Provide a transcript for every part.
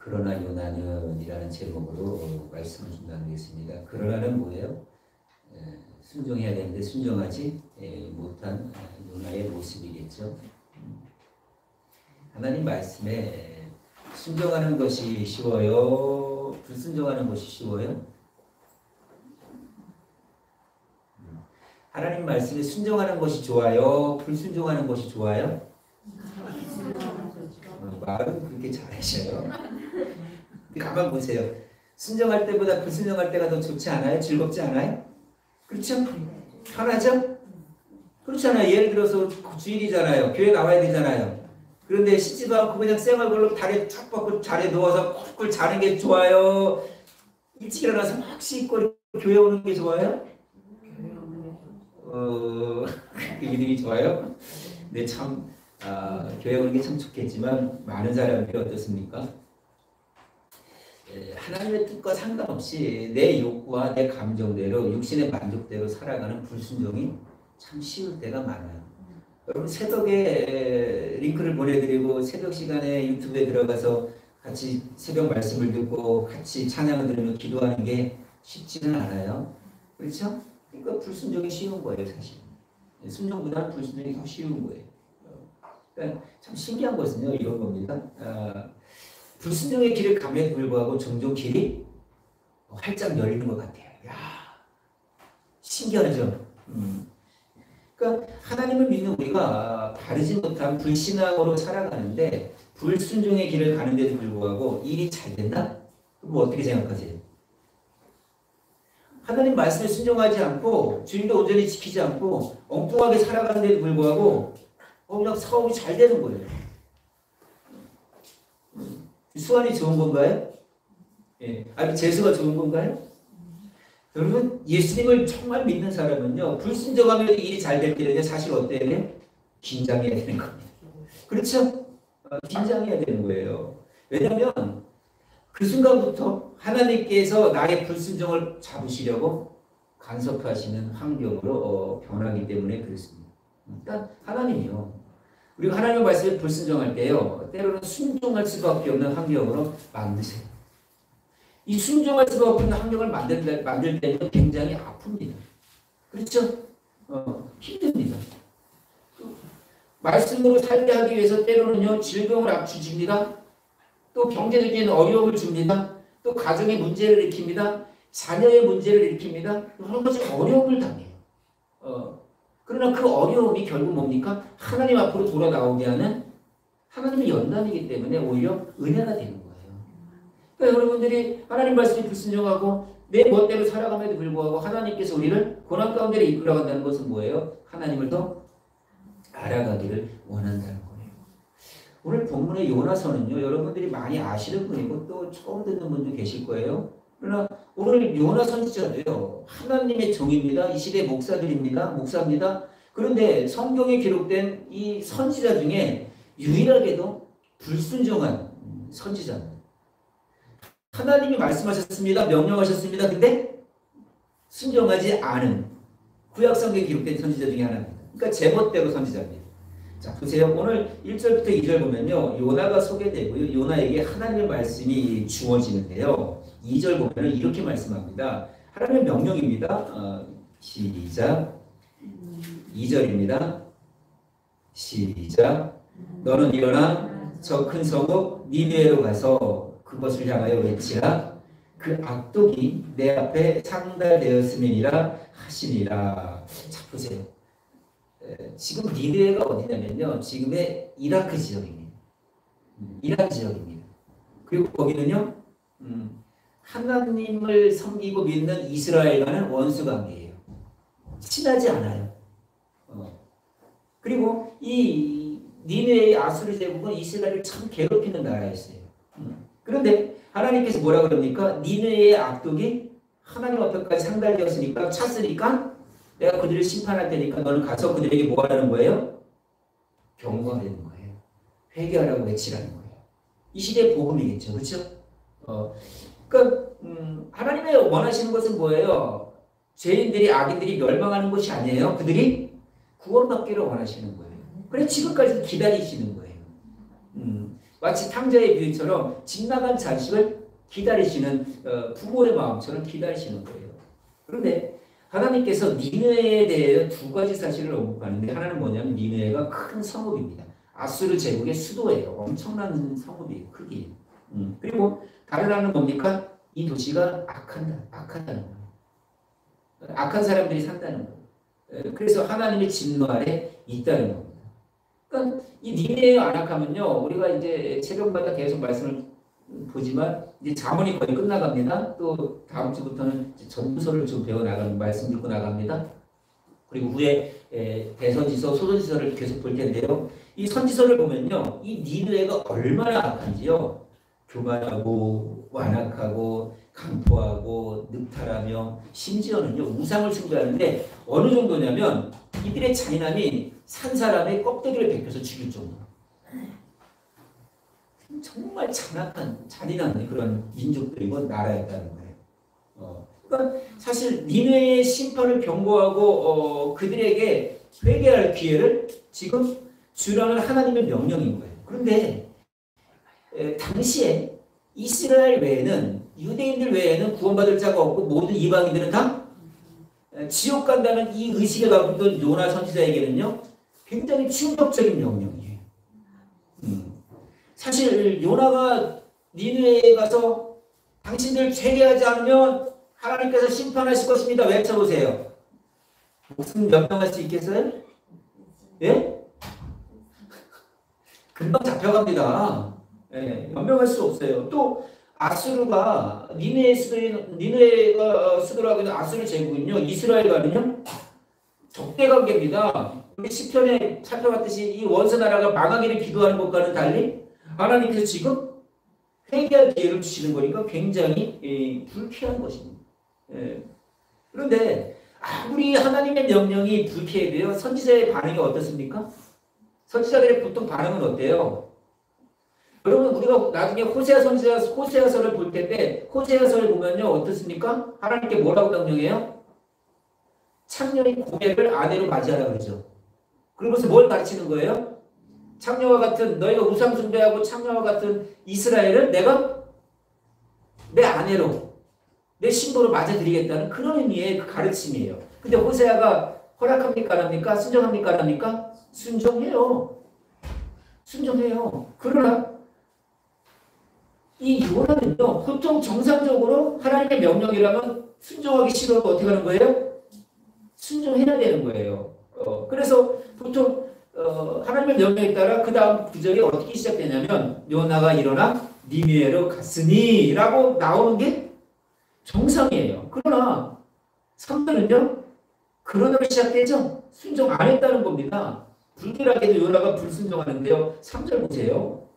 그러나 요나는 이라는 제목으로 말씀을 좀 나누겠습니다. 그러나는 뭐예요? 순종해야 되는데 순종하지 못한 요나의 모습이겠죠. 하나님 말씀에 순종하는 것이 쉬워요? 불순종하는 것이 쉬워요? 하나님 말씀에 순종하는 것이 좋아요? 불순종하는 것이 좋아요? 말은 그렇게 잘하셔요. 가만 보세요. 순종할 때보다 불순종할 때가 더 좋지 않아요? 즐겁지 않아요? 그렇죠? 편하죠? 그렇잖아요. 예를 들어서 주일이잖아요. 교회 나와야 되잖아요. 그런데 씻지도 않고 그냥 생얼굴로 다리 탁 뻗고 자리에 누워서 꿀꿀 자는 게 좋아요? 일찍 일어나서 막 씻고 교회 오는 게 좋아요? 그 이름이 좋아요? 근데 참 교회 오는 게 참 좋겠지만 많은 사람들이 어떻습니까? 하나님의 뜻과 상관없이 내 욕구와 내 감정대로 육신의 만족대로 살아가는 불순종이 참 쉬울 때가 많아요. 여러분 새벽에 링크를 보내드리고 새벽 시간에 유튜브에 들어가서 같이 새벽 말씀을 듣고 같이 찬양을 들으며 기도하는 게 쉽지는 않아요. 그렇죠? 그러니까 불순종이 쉬운 거예요, 사실. 순종보다는 불순종이 더 쉬운 거예요. 그러니까 참 신기한 것은요, 이런 겁니다. 불순종의 길을 감에도 불구하고 종종 길이 활짝 열리는 것 같아요. 야, 신기하죠? 그러니까 하나님을 믿는 우리가 바르지 못한 불신앙으로 살아가는데 불순종의 길을 가는데도 불구하고 일이 잘 된다? 뭐 어떻게 생각하세요? 하나님 말씀에 순종하지 않고 주님도 온전히 지키지 않고 엉뚱하게 살아가는데도 불구하고 그냥 사업이 잘 되는 거예요. 수완이 좋은 건가요? 예. 아니 재수가 좋은 건가요? 여러분 예수님을 정말 믿는 사람은요 불순종하면 일이 잘 될 때는 사실 어때야 돼요? 긴장해야 되는 겁니다. 그렇죠? 긴장해야 되는 거예요. 왜냐하면 그 순간부터 하나님께서 나의 불순종을 잡으시려고 간섭하시는 환경으로 변하기 때문에 그렇습니다. 그러니까 하나님이요. 우리가 하나님의 말씀에 불순종할 때요. 때로는 순종할 수밖에 없는 환경으로 만드세요. 이 순종할 수밖에 없는 환경을 만들 때는 굉장히 아픕니다. 그렇죠? 힘듭니다. 말씀으로 살게 하기 위해서 때로는요. 질병을 주십니다. 또 경제적인 어려움을 줍니다. 또 가정의 문제를 일으킵니다. 자녀의 문제를 일으킵니다. 여러 가지 어려움을 당해요. 그러나 그 어려움이 결국 뭡니까? 하나님 앞으로 돌아 나오게 하는 하나님의 연단이기 때문에 오히려 은혜가 되는 거예요. 그러니까 여러분들이 하나님 말씀에 불순종하고 내 멋대로 살아감에도 불구하고 하나님께서 우리를 고난 가운데 이끌어간다는 것은 뭐예요? 하나님을 더 알아가기를 원한다는 거예요. 오늘 본문의 요나서는요. 여러분들이 많이 아시는 분이고 또 처음 듣는 분도 계실 거예요. 그러나 오늘 요나 선지자도요. 하나님의 종입니다. 이 시대 목사입니다. 그런데 성경에 기록된 이 선지자 중에 유일하게도 불순종한 선지자입니다. 하나님이 말씀하셨습니다. 명령하셨습니다. 근데 순종하지 않은 구약성경에 기록된 선지자 중에 하나입니다. 그러니까 제멋대로 선지자입니다. 자 보세요. 오늘 1절부터 2절 보면요. 요나가 소개되고요. 요나에게 하나님의 말씀이 주어지는데요. 2절 보면 이렇게 말씀합니다. 하나님의 명령입니다. 시작. 2절입니다. 시작. 너는 일어나 저 큰 성읍 니느웨로 가서 그것을 향하여 외치라. 그 악독이 내 앞에 상달되었음이니라 하시니라. 자 보세요. 지금 니느웨가 어디냐면요. 지금의 이라크 지역입니다. 이란 지역입니다. 그리고 거기는요. 하나님을 섬기고 믿는 이스라엘과는 원수 관계예요. 친하지 않아요. 그리고 이 니느웨의 아수르 제국은 이스라엘을 참 괴롭히는 나라였어요. 그런데 하나님께서 뭐라 그럽니까? 니느웨의 악독이 하나님 앞에까지 상달되었으니까 찼으니까 내가 그들을 심판할 테니까 너는 가서 그들에게 뭐 하라는 거예요? 경고하라는 거예요. 회개하라고 외치라는 거예요. 이 시대의 복음이겠죠. 그렇죠? 그러니까 하나님의 원하시는 것은 뭐예요? 죄인들이 악인들이 멸망하는 것이 아니에요. 그들이 구원받기를 원하시는 거예요. 그래서 지금까지 기다리시는 거예요. 마치 탕자의 비유처럼 집 나간 자식을 기다리시는 부모의 마음처럼 기다리시는 거예요. 그런데 하나님께서 니느웨에 대해 두 가지 사실을 언급하는데 하나는 뭐냐면 니느웨가 큰 성읍입니다. 아수르 제국의 수도예요. 엄청난 성읍이에요. 크기. 그리고 다른 하나는 뭡니까? 이 도시가 악하다는 거예요. 악한 사람들이 산다는 거예요. 그래서 하나님의 진노 아래 있다는 겁니다. 그러니까 이 니느웨의 안악하면요, 우리가 이제 새벽마다 계속 말씀을 보지만 이제 잠언이 거의 끝나갑니다. 또 다음 주부터는 전도서를 좀 배워 나가는 말씀 듣고 나갑니다. 그리고 후에 대선지서, 소선지서를 계속 볼 텐데요. 이 선지서를 보면요, 이 니느웨가 얼마나 악한지요. 교만하고 완악하고 강포하고 늑탈하며 심지어는요 우상을 숭배하는데 어느 정도냐면 이들의 잔인함이 산 사람의 껍데기를 벗겨서 죽일 정도. 정말 잔인한 그런 민족들이고 나라였다는 거예요. 그러니까 사실 니느웨의 심판을 경고하고 그들에게 회개할 기회를 지금 주라는 하나님의 명령인 거예요. 그런데 당시에 이스라엘 외에는 유대인들 외에는 구원받을 자가 없고 모든 이방인들은 다 지옥 간다는 이 의식을 갖고 있던 요나 선지자에게는요 굉장히 충격적인 명령이에요. 사실 요나가 니느웨에 가서 당신들 회개하지 않으면 하나님께서 심판하실 것입니다. 외쳐보세요. 목숨 연명할 수 있겠어요? 예? 금방 잡혀갑니다. 예, 연명할 수 없어요. 또 아수르가 니느웨가 수도라고 하는 아수르 제국은요 이스라엘과는요 적대 관계입니다. 우리 시편에 살펴봤듯이 이 원수 나라가 망하기를 기도하는 것과는 달리 하나님께서 지금 회개할 기회를 주시는 거니까 굉장히 불쾌한 것입니다. 예. 그런데 아무리 하나님의 명령이 불쾌해도요 선지자의 반응이 어떻습니까? 선지자들의 보통 반응은 어때요? 여러분 우리가 나중에 호세아서를 볼 텐데 호세아서를 보면요 어떻습니까? 하나님께 뭐라고 명령해요? 창녀의 고백을 아내로 맞이하라 그러죠. 그러면서 뭘 가르치는 거예요? 창녀와 같은 너희가 우상 숭배하고 창녀와 같은 이스라엘을 내가 내 아내로 내 신부로 맞아드리겠다는 그런 의미의 그 가르침이에요. 근데 호세아가 허락합니까 안 합니까? 순종합니까 안 합니까? 순종해요. 그러나 이 요나는요 보통 정상적으로 하나님의 명령이라면 순종하기 싫어도 어떻게 하는 거예요? 순종해야 되는 거예요. 그래서 보통 하나님의 명령에 따라 그 다음 구절이 어떻게 시작되냐면 요나가 일어나 니느웨로 갔으니 라고 나오는 게 정상이에요. 그러나 3절은요 그러나로 시작되죠. 순종 안 했다는 겁니다. 불길하게도 요나가 불순종하는데요. 3절 보세요.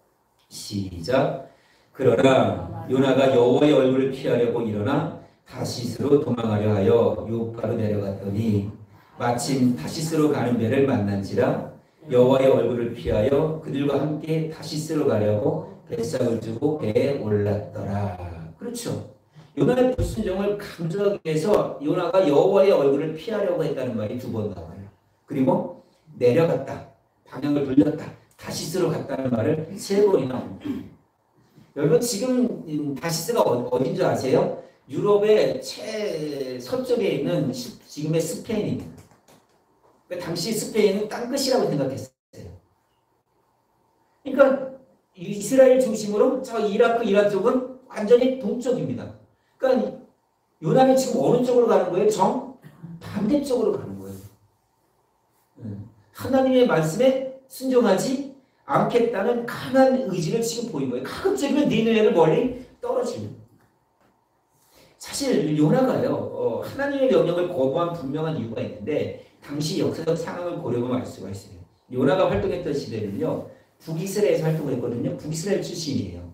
시작. 그러나 요나가 여호와의 얼굴을 피하려고 일어나 다시스로 도망하려 하여 요파로 내려갔더니 마침 다시스로 가는 배를 만난지라 여호와의 얼굴을 피하여 그들과 함께 다시스로 가려고 뱃삭을 주고 배에 올랐더라. 그렇죠. 요나의 불순종을 강조하기 위해서 요나가 여호와의 얼굴을 피하려고 했다는 말이 두 번 나와요. 그리고 내려갔다. 방향을 돌렸다. 다시스로 갔다는 말을 세 번이나 합니다. 여러분 지금 다시스가 어딘 줄 아세요? 유럽의 최서쪽에 있는 지금의 스페인입니다. 그러니까 당시 스페인은 땅끝이라고 생각했어요. 그러니까 이스라엘 중심으로 저 이라크 이란 쪽은 완전히 동쪽입니다. 그러니까 요나는 지금 어느 쪽으로 가는 거예요? 정 반대쪽으로 가는 거예요. 하나님의 말씀에 순종하지 않겠다는 강한 의지를 지금 보인 거예요. 가급적이면 니느웨를 멀리 떨어지는. 사실 요나가요 하나님의 명령을 거부한 분명한 이유가 있는데 당시 역사적 상황을 고려하면 알 수가 있어요. 요나가 활동했던 시대는요 북이스라엘에서 활동을 했거든요. 북이스라엘 출신이에요.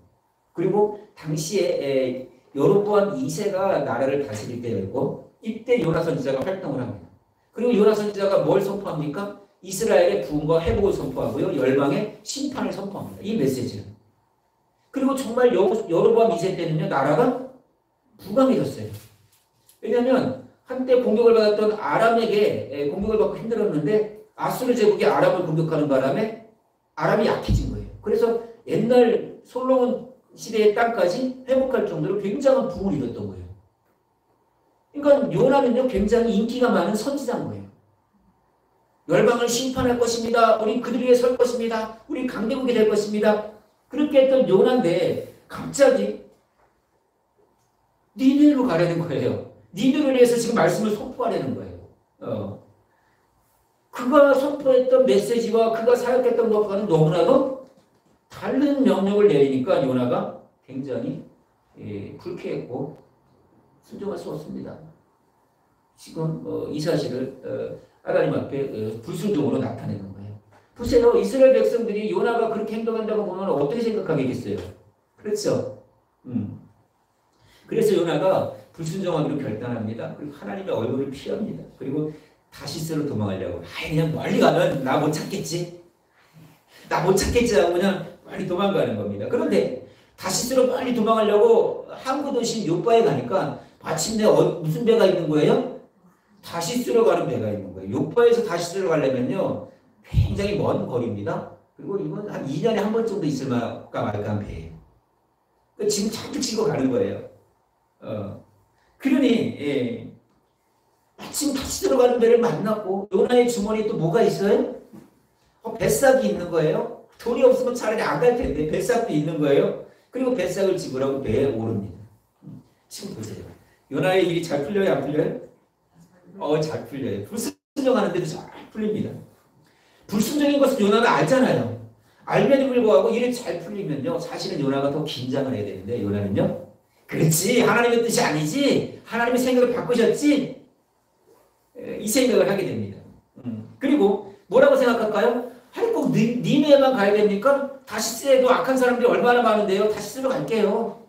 그리고 당시에 여로보암 2세가 나라를 다스릴 때였고 이때 요나 선지자가 활동을 합니다. 그리고 요나 선지자가 뭘 선포합니까? 이스라엘의 부흥과 회복을 선포하고요. 열방의 심판을 선포합니다. 이 메시지는. 그리고 정말 여로보암 2세 때는요. 나라가 부강해졌어요. 왜냐하면 한때 공격을 받았던 아람에게 공격을 받고 힘들었는데 아수르 제국이 아람을 공격하는 바람에 아람이 약해진 거예요. 그래서 옛날 솔로몬 시대의 땅까지 회복할 정도로 굉장한 부흥을 이뤘던 거예요. 그러니까 요나는요 굉장히 인기가 많은 선지자인 거예요. 열방을 심판할 것입니다. 우리 그들 위에 설 것입니다. 우리 강대국이 될 것입니다. 그렇게 했던 요나인데 갑자기 니느웨로 가려는 거예요. 니느웨를 위해서 지금 말씀을 선포하려는 거예요. 그가 선포했던 메시지와 그가 사역했던 것과는 너무나도 다른 명령을 내리니까 요나가 굉장히 불쾌했고 순종할 수 없습니다. 지금 이 사실을 하나님 앞에 불순종으로 나타내는 거예요. 보세요. 이스라엘 백성들이 요나가 그렇게 행동한다고 보면 어떻게 생각하겠어요? 그렇죠? 그래서 요나가 불순종하기로 결단합니다. 그리고 하나님의 얼굴을 피합니다. 그리고 다시스로 도망하려고. 그냥 멀리 가면 나 못 찾겠지? 나 못 찾겠지 하고 그냥 빨리 도망가는 겁니다. 그런데 다시스로 빨리 도망하려고 항구 도시 요바에 가니까 마침내 무슨 배가 있는 거예요? 다시스로 가는 배가 있는 거예요. 요바에서 다시스로 가려면요 굉장히 먼 거리입니다. 그리고 이건 한 2년에 한 번 정도 있을 만까 말까 한 배예요. 지금 자꾸 치고 가는 거예요. 그러니 마침 다시스로 가는 배를 만났고 요나의 주머니에 또 뭐가 있어요? 뱃삭이 있는 거예요. 돈이 없으면 차라리 안 갈 텐데 뱃삭도 있는 거예요. 그리고 뱃삭을 집으라고 배에 오릅니다. 지금 보세요. 요나의 일이 잘 풀려요? 안 풀려요? 잘 풀려요. 불순종하는데도 잘 풀립니다. 불순종인 것은 요나가 알잖아요. 알면도 불구하고 일이 잘 풀리면요. 사실은 요나가 더 긴장을 해야 되는데 요나는요. 그렇지. 하나님의 뜻이 아니지. 하나님의 생각을 바꾸셨지. 이 생각을 하게 됩니다. 그리고 뭐라고 생각할까요? 아니 꼭 니네만 가야 됩니까? 다시스에도 악한 사람들이 얼마나 많은데요. 다시스로 갈게요.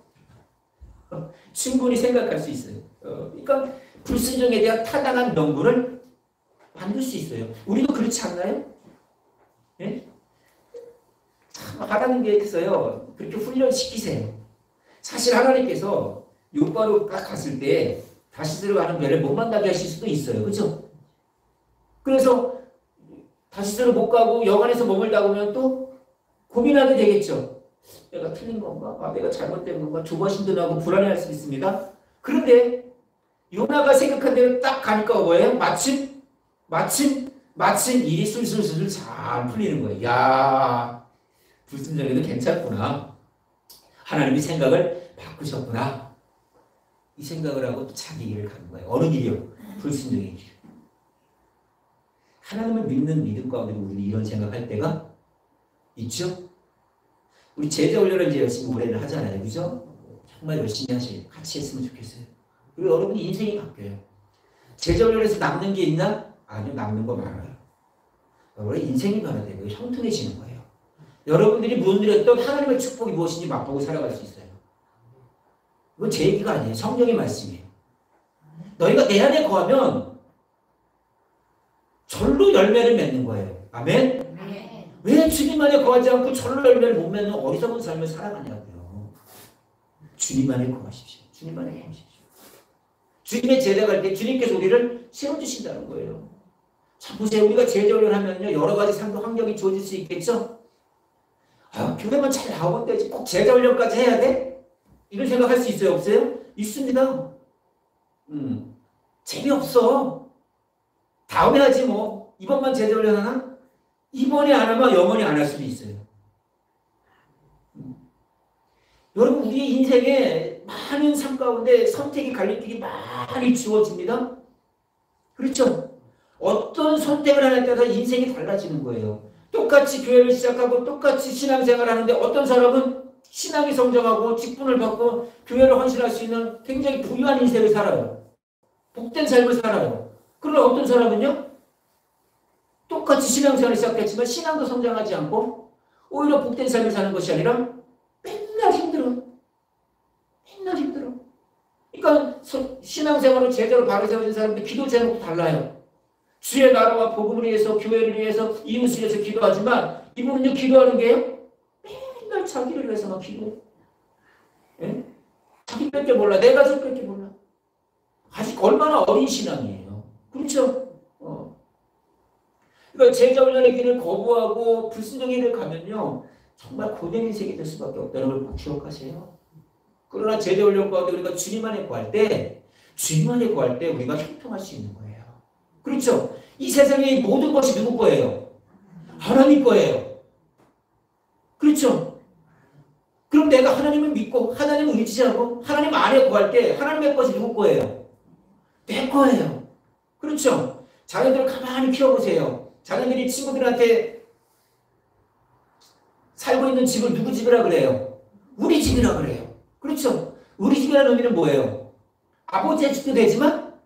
충분히 생각할 수 있어요. 그러니까 불순종에 대한 타당한 명분을 만들 수 있어요. 우리도 그렇지 않나요? 예? 참 하나님께서요 그렇게 훈련시키세요. 사실 하나님께서 요바로 딱 갔을 때 다시스로 가는 배를 못 만나게 하실 수도 있어요. 그렇죠? 그래서 다시스로 못 가고 여관에서 머물다 보면 또 고민하게 되겠죠. 내가 틀린 건가? 내가 잘못된 건가? 조바심도 나고 불안해할 수 있습니다. 그런데 요나가 생각한 대로 딱 가니까 뭐예요? 마침 일이 술술술 잘 풀리는 거예요. 야, 불순종에도 괜찮구나. 하나님이 생각을 바꾸셨구나. 이 생각을 하고 또 자기 길을 가는 거예요. 어느 길이요? 불순종의 길. 하나님을 믿는 믿음 가운데 우리는 이런 생각할 때가 있죠? 우리 제자 훈련을 이제 열심히 올해는 하잖아요. 그죠? 정말 열심히 하시고 같이 했으면 좋겠어요. 그리고 여러분이 인생이 바뀌어요. 제자 훈련에서 남는 게 있나? 아니요. 남는 거 많아요. 여러분의 인생이 변화되고 형통해지는 거예요. 여러분들이 누렸던 하나님의 축복이 무엇인지 맛보고 살아갈 수 있어요. 이건 제 얘기가 아니에요. 성경의 말씀이에요. 너희가 내 안에 거하면 절로 열매를 맺는 거예요. 아멘? 왜 주님 안에 거하지 않고 절로 열매를 못 맺는 어리석은 삶을 살아가냐고요. 주님 안에 거하십시오. 주님 안에 거하십시오. 주님의 제자가 할 때 주님께서 우리를 세워주신다는 거예요. 자, 보세요. 우리가 제자훈련 하면요. 여러 가지 삶도 환경이 주어질 수 있겠죠? 교회만 잘 나오면 되지. 꼭 제자훈련까지 해야 돼? 이런 생각할 수 있어요? 없어요? 있습니다. 재미없어. 다음에 하지 뭐. 이번만 제자훈련 하나? 이번에 안 하면 영원히 안 할 수도 있어요. 여러분 우리의 인생에 많은 삶 가운데 선택이 갈림길이 많이 주어집니다. 그렇죠? 어떤 선택을 하느냐에 따라 인생이 달라지는 거예요. 똑같이 교회를 시작하고 똑같이 신앙생활을 하는데 어떤 사람은 신앙이 성장하고 직분을 받고 교회를 헌신할 수 있는 굉장히 부유한 인생을 살아요. 복된 삶을 살아요. 그러나 어떤 사람은요. 똑같이 신앙생활을 시작했지만 신앙도 성장하지 않고 오히려 복된 삶을 사는 것이 아니라 맨날 힘들어. 맨날 힘들어. 그러니까 신앙생활을 제대로 바로 세워진 사람들 기도 제목도 달라요. 주의 나라와 복음을 위해서 교회를 위해서 이웃을 위해서 기도하지만 이분은요 기도하는 게요. 맨날 자기를 위해서만 기도해. 예? 자기밖에 몰라. 내 가족밖에 몰라. 아직 얼마나 어린 신앙이에요. 그렇죠? 그러니까 제자훈련의 길을 거부하고 불순종의 길을 가면요. 정말 고된 인생이 될 수밖에 없다는 걸 꼭 기억하세요. 그러나 제자훈련 가운데 우리가 주님 안에 구할 때 우리가 형통할 수 있는 거예요. 그렇죠? 이 세상의 모든 것이 누구 거예요? 하나님 거예요. 그렇죠? 그럼 내가 하나님을 믿고 하나님을 의지하고 하나님 안에 구할 때 하나님의 것이 누구 거예요? 내 거예요. 그렇죠? 자녀들을 가만히 키워보세요. 자녀들이 친구들한테 살고 있는 집을 누구 집이라 그래요? 우리 집이라 그래요. 그렇죠? 우리 집이라는 의미는 뭐예요? 아버지의 집도 되지만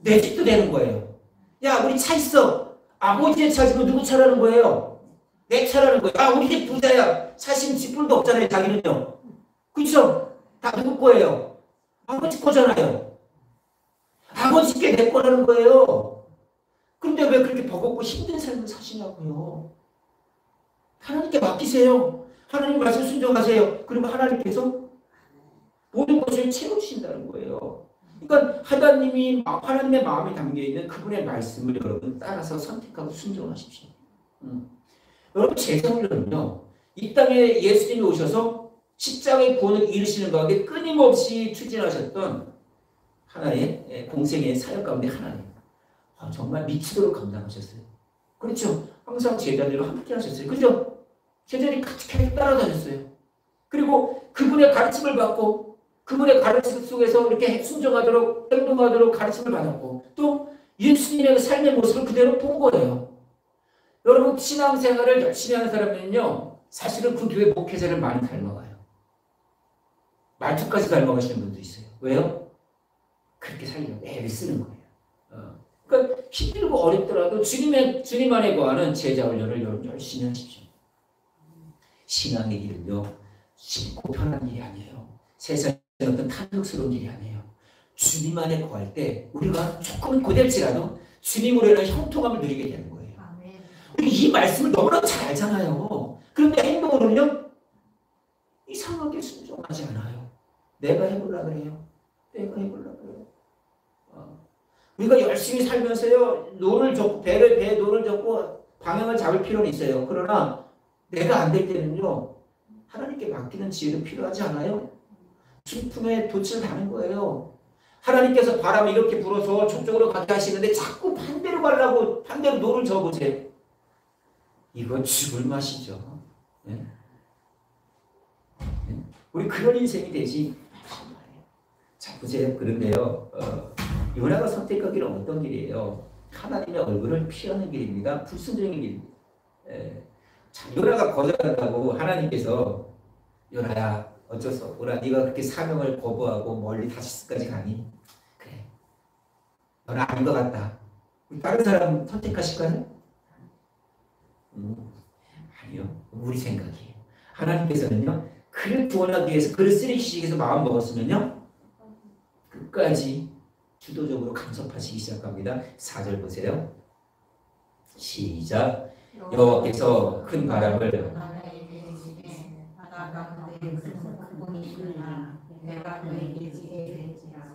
내 집도 되는 거예요. 야, 우리 차 있어. 아버지의 차지만 누구 차라는 거예요? 내 차라는 거예요. 아, 우리 집 부자야. 사실 집불도 없잖아요, 자기는요. 그렇죠? 다 누구 거예요? 아버지 거잖아요. 아버지께 내 거라는 거예요. 근데 왜 그렇게 버겁고 힘든 삶을 사시냐고요. 하나님께 맡기세요. 하나님 말씀 순종하세요. 그러면 하나님께서 모든 것을 채우신다는 거예요. 그러니까 하나님의 마음에 담겨있는 그분의 말씀을 여러분 따라서 선택하고 순종하십시오. 여러분 제자훈련은요. 이 땅에 예수님이 오셔서 십자가의 구원을 이루시는 가운데 끊임없이 추진하셨던 하나의 공생의 사역 가운데 하나님. 정말 미치도록 감당하셨어요. 그렇죠? 항상 제자들과 함께 하셨어요. 그죠? 제자들이 같이 계속 따라다녔어요. 그리고 그분의 가르침을 받고 그분의 가르침 속에서 이렇게 순종하도록 행동하도록 가르침을 받았고 또 예수님의 삶의 모습을 그대로 본 거예요. 여러분 신앙생활을 열심히 하는 사람들은요. 사실은 그 교회 목회자를 많이 닮아가요. 말투까지 닮아가시는 분도 있어요. 왜요? 그렇게 살려고 애를 쓰는 거예요. 그러니까 힘들고 어렵더라도 주님 안에 거하는 제자훈련을 여러분 열심히 하십시오. 신앙의 길은요. 쉽고 편한 일이 아니에요. 세상의 어떤 탐욕스러운 일이 아니에요. 주님 안에 거할 때 우리가 조금은 고될지라도 주님으로는 형통함을 누리게 되는 거예요. 우리 이 말씀을 너무나 잘 알잖아요. 그런데 행동으로는요. 이상하게 순종하지 않아요. 내가 해보려고 그래요. 우리가 열심히 살면서요. 노를 젓고 배에 노를 젓고 방향을 잡을 필요는 있어요. 그러나 내가 안 될 때는요. 하나님께 맡기는 지혜도 필요하지 않아요? 순풍에 돛을 다는 거예요. 하나님께서 바람을 이렇게 불어서 저쪽으로 가게 하시는데 자꾸 반대로 가려고 반대로 노를 저으세요. 이건 죽을 맛이죠. 네? 네? 우리 그런 인생이 되지. 자, 보세요. 그런데요. 요나가 선택한 길은 어떤 길이에요? 하나님의 얼굴을 피하는 길입니다. 불순종의 길입니다. 자, 요나가 거절한다고 하나님께서 요나야 어쩔 수 없구나. 네가 그렇게 사명을 거부하고 멀리 다시스까지 가니? 그래. 너는 아닌 것 같다. 다른 사람 선택하실까요? 아니요. 우리 생각이에요. 하나님께서는요. 그를 구원하기 위해서 그를 쓰리시기 위해서 마음 먹었으면요. 끝까지 주도적으로 간섭하시기 시작합니다. 4절 보세요. 시작. 여호와께서 큰 바람을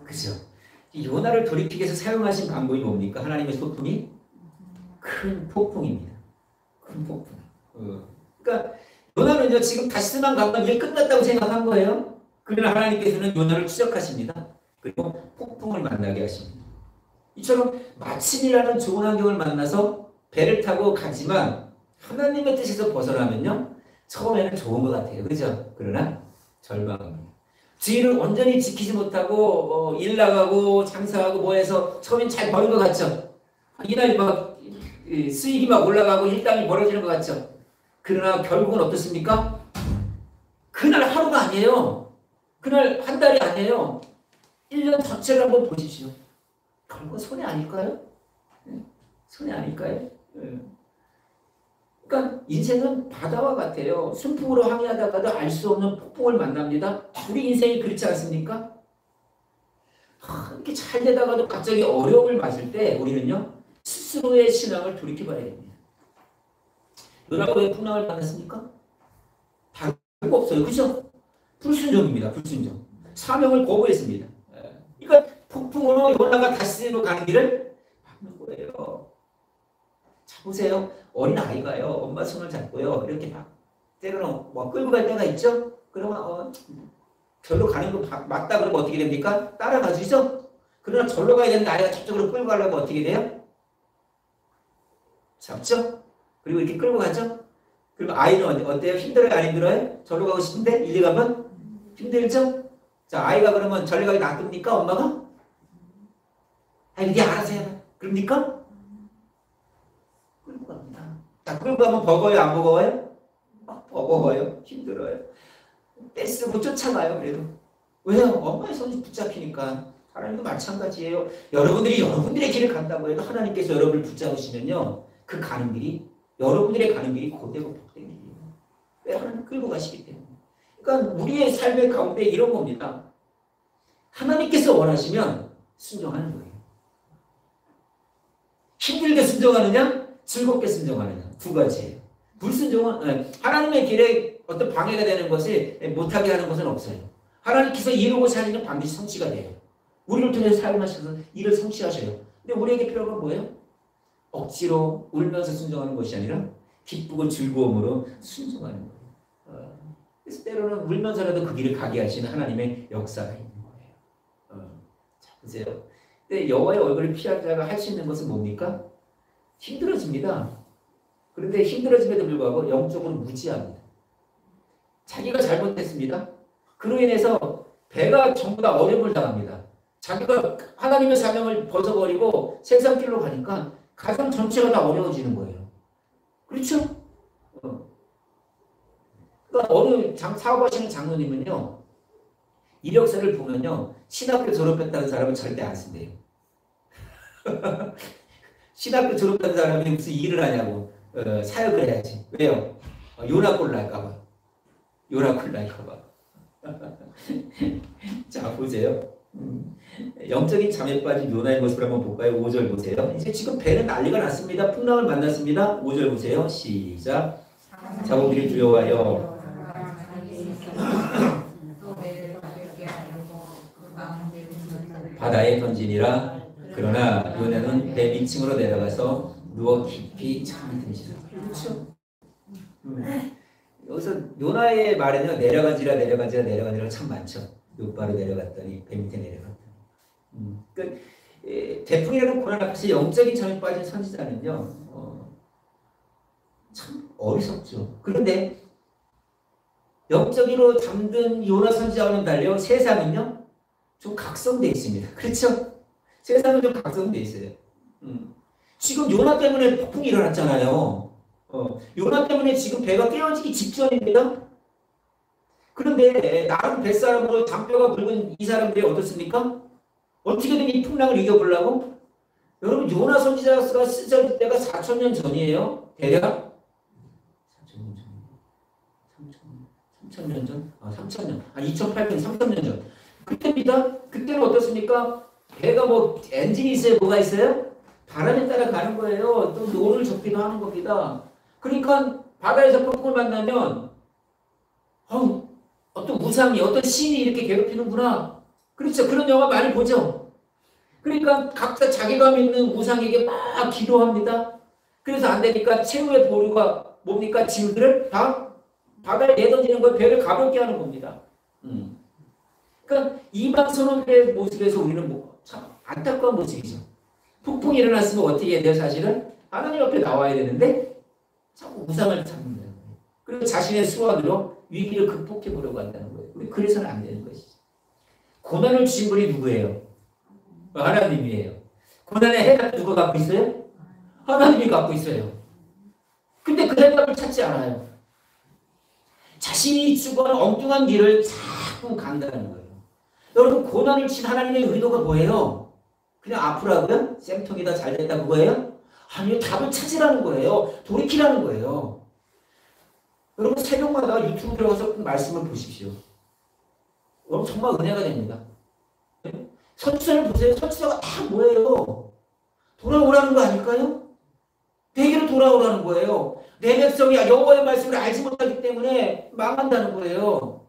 그죠. 요나를 돌이키기 위해서 사용하신 방법이 뭡니까? 하나님의 소품이 큰 폭풍입니다. 큰 폭풍. 그러니까 요나는요 지금 다시스만 가면 일 끝났다고 생각한 거예요. 그러나 하나님께서는 요나를 추적하십니다. 그리고 폭풍을 만나게 하십니다. 이처럼 마침이라는 좋은 환경을 만나서 배를 타고 가지만 하나님의 뜻에서 벗어나면요 처음에는 좋은 것 같아요. 그죠? 그러나 절망합니다. 주의를 온전히 지키지 못하고 일 나가고 장사하고 뭐해서 처음엔 잘 버는 것 같죠? 이날 막 수익이 막 올라가고 일당이 벌어지는 것 같죠? 그러나 결국은 어떻습니까? 그날 하루가 아니에요. 그날 한 달이 아니에요. 1년 전체를 한번 보십시오. 결국 손해 아닐까요? 손해 아닐까요? 그러니까 인생은 바다와 같아요. 순풍으로 항해하다가도 알 수 없는 폭풍을 만납니다. 우리 인생이 그렇지 않습니까? 이렇게 잘 되다가도 갑자기 어려움을 맞을 때 우리는요. 스스로의 신앙을 돌이켜봐야 됩니다. 요나가 왜 풍랑을 만났습니까? 다른 없어요. 그죠? 불순종입니다. 불순종. 사명을 거부했습니다. 그러니까 폭풍으로 요나가 다시로 가는 길을 막는 거예요. 자, 보세요. 어린 아이가요. 엄마 손을 잡고요. 이렇게 막 때로는 뭐 끌고 갈 때가 있죠. 그러면 절로 가는 거 맞다 그러면 어떻게 됩니까? 따라가주죠. 그러나 절로 가야 되는데 아이가 저쪽으로 끌고 가려면 어떻게 돼요? 잡죠. 그리고 이렇게 끌고 가죠. 그리고 아이는 어때요? 힘들어요? 안 힘들어요? 절로 가고 싶은데 일리 가면 힘들죠. 자, 아이가 그러면 절로 가기 놔둡니까? 엄마가? 아이 네 알아서 해라. 그럽니까? 끌고 갑니다. 자, 끌고 가면 버거워요? 안 버거워요? 버거워요. 힘들어요. 떼쓰고 쫓아가요. 그래도. 왜요? 엄마의 손이 붙잡히니까. 하나님도 마찬가지예요. 여러분들이 여러분들의 길을 간다고 해도 하나님께서 여러분을 붙잡으시면요. 그 가는 길이 여러분들의 가는 길이 고되고 복된 길이에요. 왜? 하나님 끌고 가시기 때문에. 그러니까 우리의 삶의 가운데 이런 겁니다. 하나님께서 원하시면 순종하는 거예요. 힘들게 순종하느냐, 즐겁게 순종하느냐, 두 가지예요. 불순종은 하나님의 길에 어떤 방해가 되는 것이 못하게 하는 것은 없어요. 하나님께서 이루고자 하는 건 반드시 성취가 돼요. 우리를 통해서 사용하셔서 일을 성취하셔요. 근데 우리에게 필요한 건 뭐예요? 억지로 울면서 순종하는 것이 아니라 기쁘고 즐거움으로 순종하는 거예요. 그래서 때로는 울면서라도 그 길을 가게 하시는 하나님의 역사가 있는 거예요. 자, 보세요. 근데 여호와의 얼굴을 피한 자가 할 수 있는 것은 뭡니까? 힘들어집니다. 그런데 힘들어짐에도 불구하고 영적으로 무지합니다. 자기가 잘못했습니다. 그로 인해서 배가 전부 다 어려움을 당합니다. 자기가 하나님의 사명을 벗어버리고 세상 길로 가니까 가정 전체가 다 어려워지는 거예요. 그렇죠? 그러니까 어느 사업하시는 장로님은요. 이력서를 보면요. 신학교 졸업했다는 사람은 절대 안 쓴대요. 신학교 졸업한 사람이 무슨 일을 하냐고 사역을 해야지. 왜요? 요나골 날까봐. 요나골 날까봐. 자, 보세요. 영적인 잠에 빠진 요나의 모습을 한번 볼까요? 5절 보세요. 이제 지금 배는 난리가 났습니다. 풍랑을 만났습니다. 5절 보세요. 시작. 자고들이 두려워하여 바다에 던지니라. 그러나 요나는 배 밑층으로 내려가서 누워 깊이 잠이 드니라. 그렇죠? 여기서 요나의 말에는 내려가지라 참 많죠. 요바로 내려갔더니 배 밑에 내려갔더니. 그러니까 태풍이라는 고난 앞에서 영적인 잠에 빠진 선지자는요. 참 어리석죠. 그런데 영적으로 잠든 요나 선지자와는 달려 세상은요. 좀 각성되어 있습니다. 그렇죠? 세상은 좀 각성되어 있어요. 지금 요나 때문에 폭풍이 일어났잖아요. 요나 때문에 지금 배가 깨어지기 직전입니다. 그런데 나름 뱃사람으로 잔뼈가 굵은 이 사람들이 어떻습니까? 어떻게든 이 풍랑을 이겨보려고? 여러분 요나 선지자가 쓰실 때가 4,000년 전이에요. 대략 4,000년 전, 3,000년 전? 3,000년, 2,800, 3,000년 전. 그때입니다. 그때는 어떻습니까? 배가 뭐 엔진이 있어요? 뭐가 있어요? 바람에 따라 가는 거예요. 또 노를 젓기도 하는 겁니다. 그러니까 바다에서 폭풍을 만나면 어떤 우상이 어떤 신이 이렇게 괴롭히는구나. 그렇죠. 그런 영화 많이 보죠. 그러니까 각자 자기가 믿는 우상에게 막 기도합니다. 그래서 안 되니까 최후의 보루가 뭡니까? 지우들을 다 바다에 내던지는 걸 배를 가볍게 하는 겁니다. 그러니까 이방 선원들의 모습에서 우리는 참 안타까운 모습이죠. 폭풍이 일어났으면 어떻게 해야 돼요? 사실은 하나님 옆에 나와야 되는데 자꾸 우상을 찾는 거예요. 그리고 자신의 수완으로 위기를 극복해 보려고 한다는 거예요. 우리 그래서는 안 되는 것이죠. 고난을 주신 분이 누구예요? 하나님이에요. 고난의 해답을 누가 갖고 있어요? 하나님이 갖고 있어요. 근데 그 해답을 찾지 않아요. 자신이 추구하는 엉뚱한 길을 자꾸 간다는 거예요. 여러분 고난을 친 하나님의 의도가 뭐예요? 그냥 아프라고요? 쌤통이다 잘됐다 그거예요? 아니요. 답을 찾으라는 거예요. 돌이키라는 거예요. 여러분 새벽마다 유튜브 들어가서 말씀을 보십시오. 여러분 정말 은혜가 됩니다. 선지자를 보세요. 선지자가 다 뭐예요? 돌아오라는 거 아닐까요? 대기로 돌아오라는 거예요. 내 백성이 여호와의 말씀을 알지 못하기 때문에 망한다는 거예요.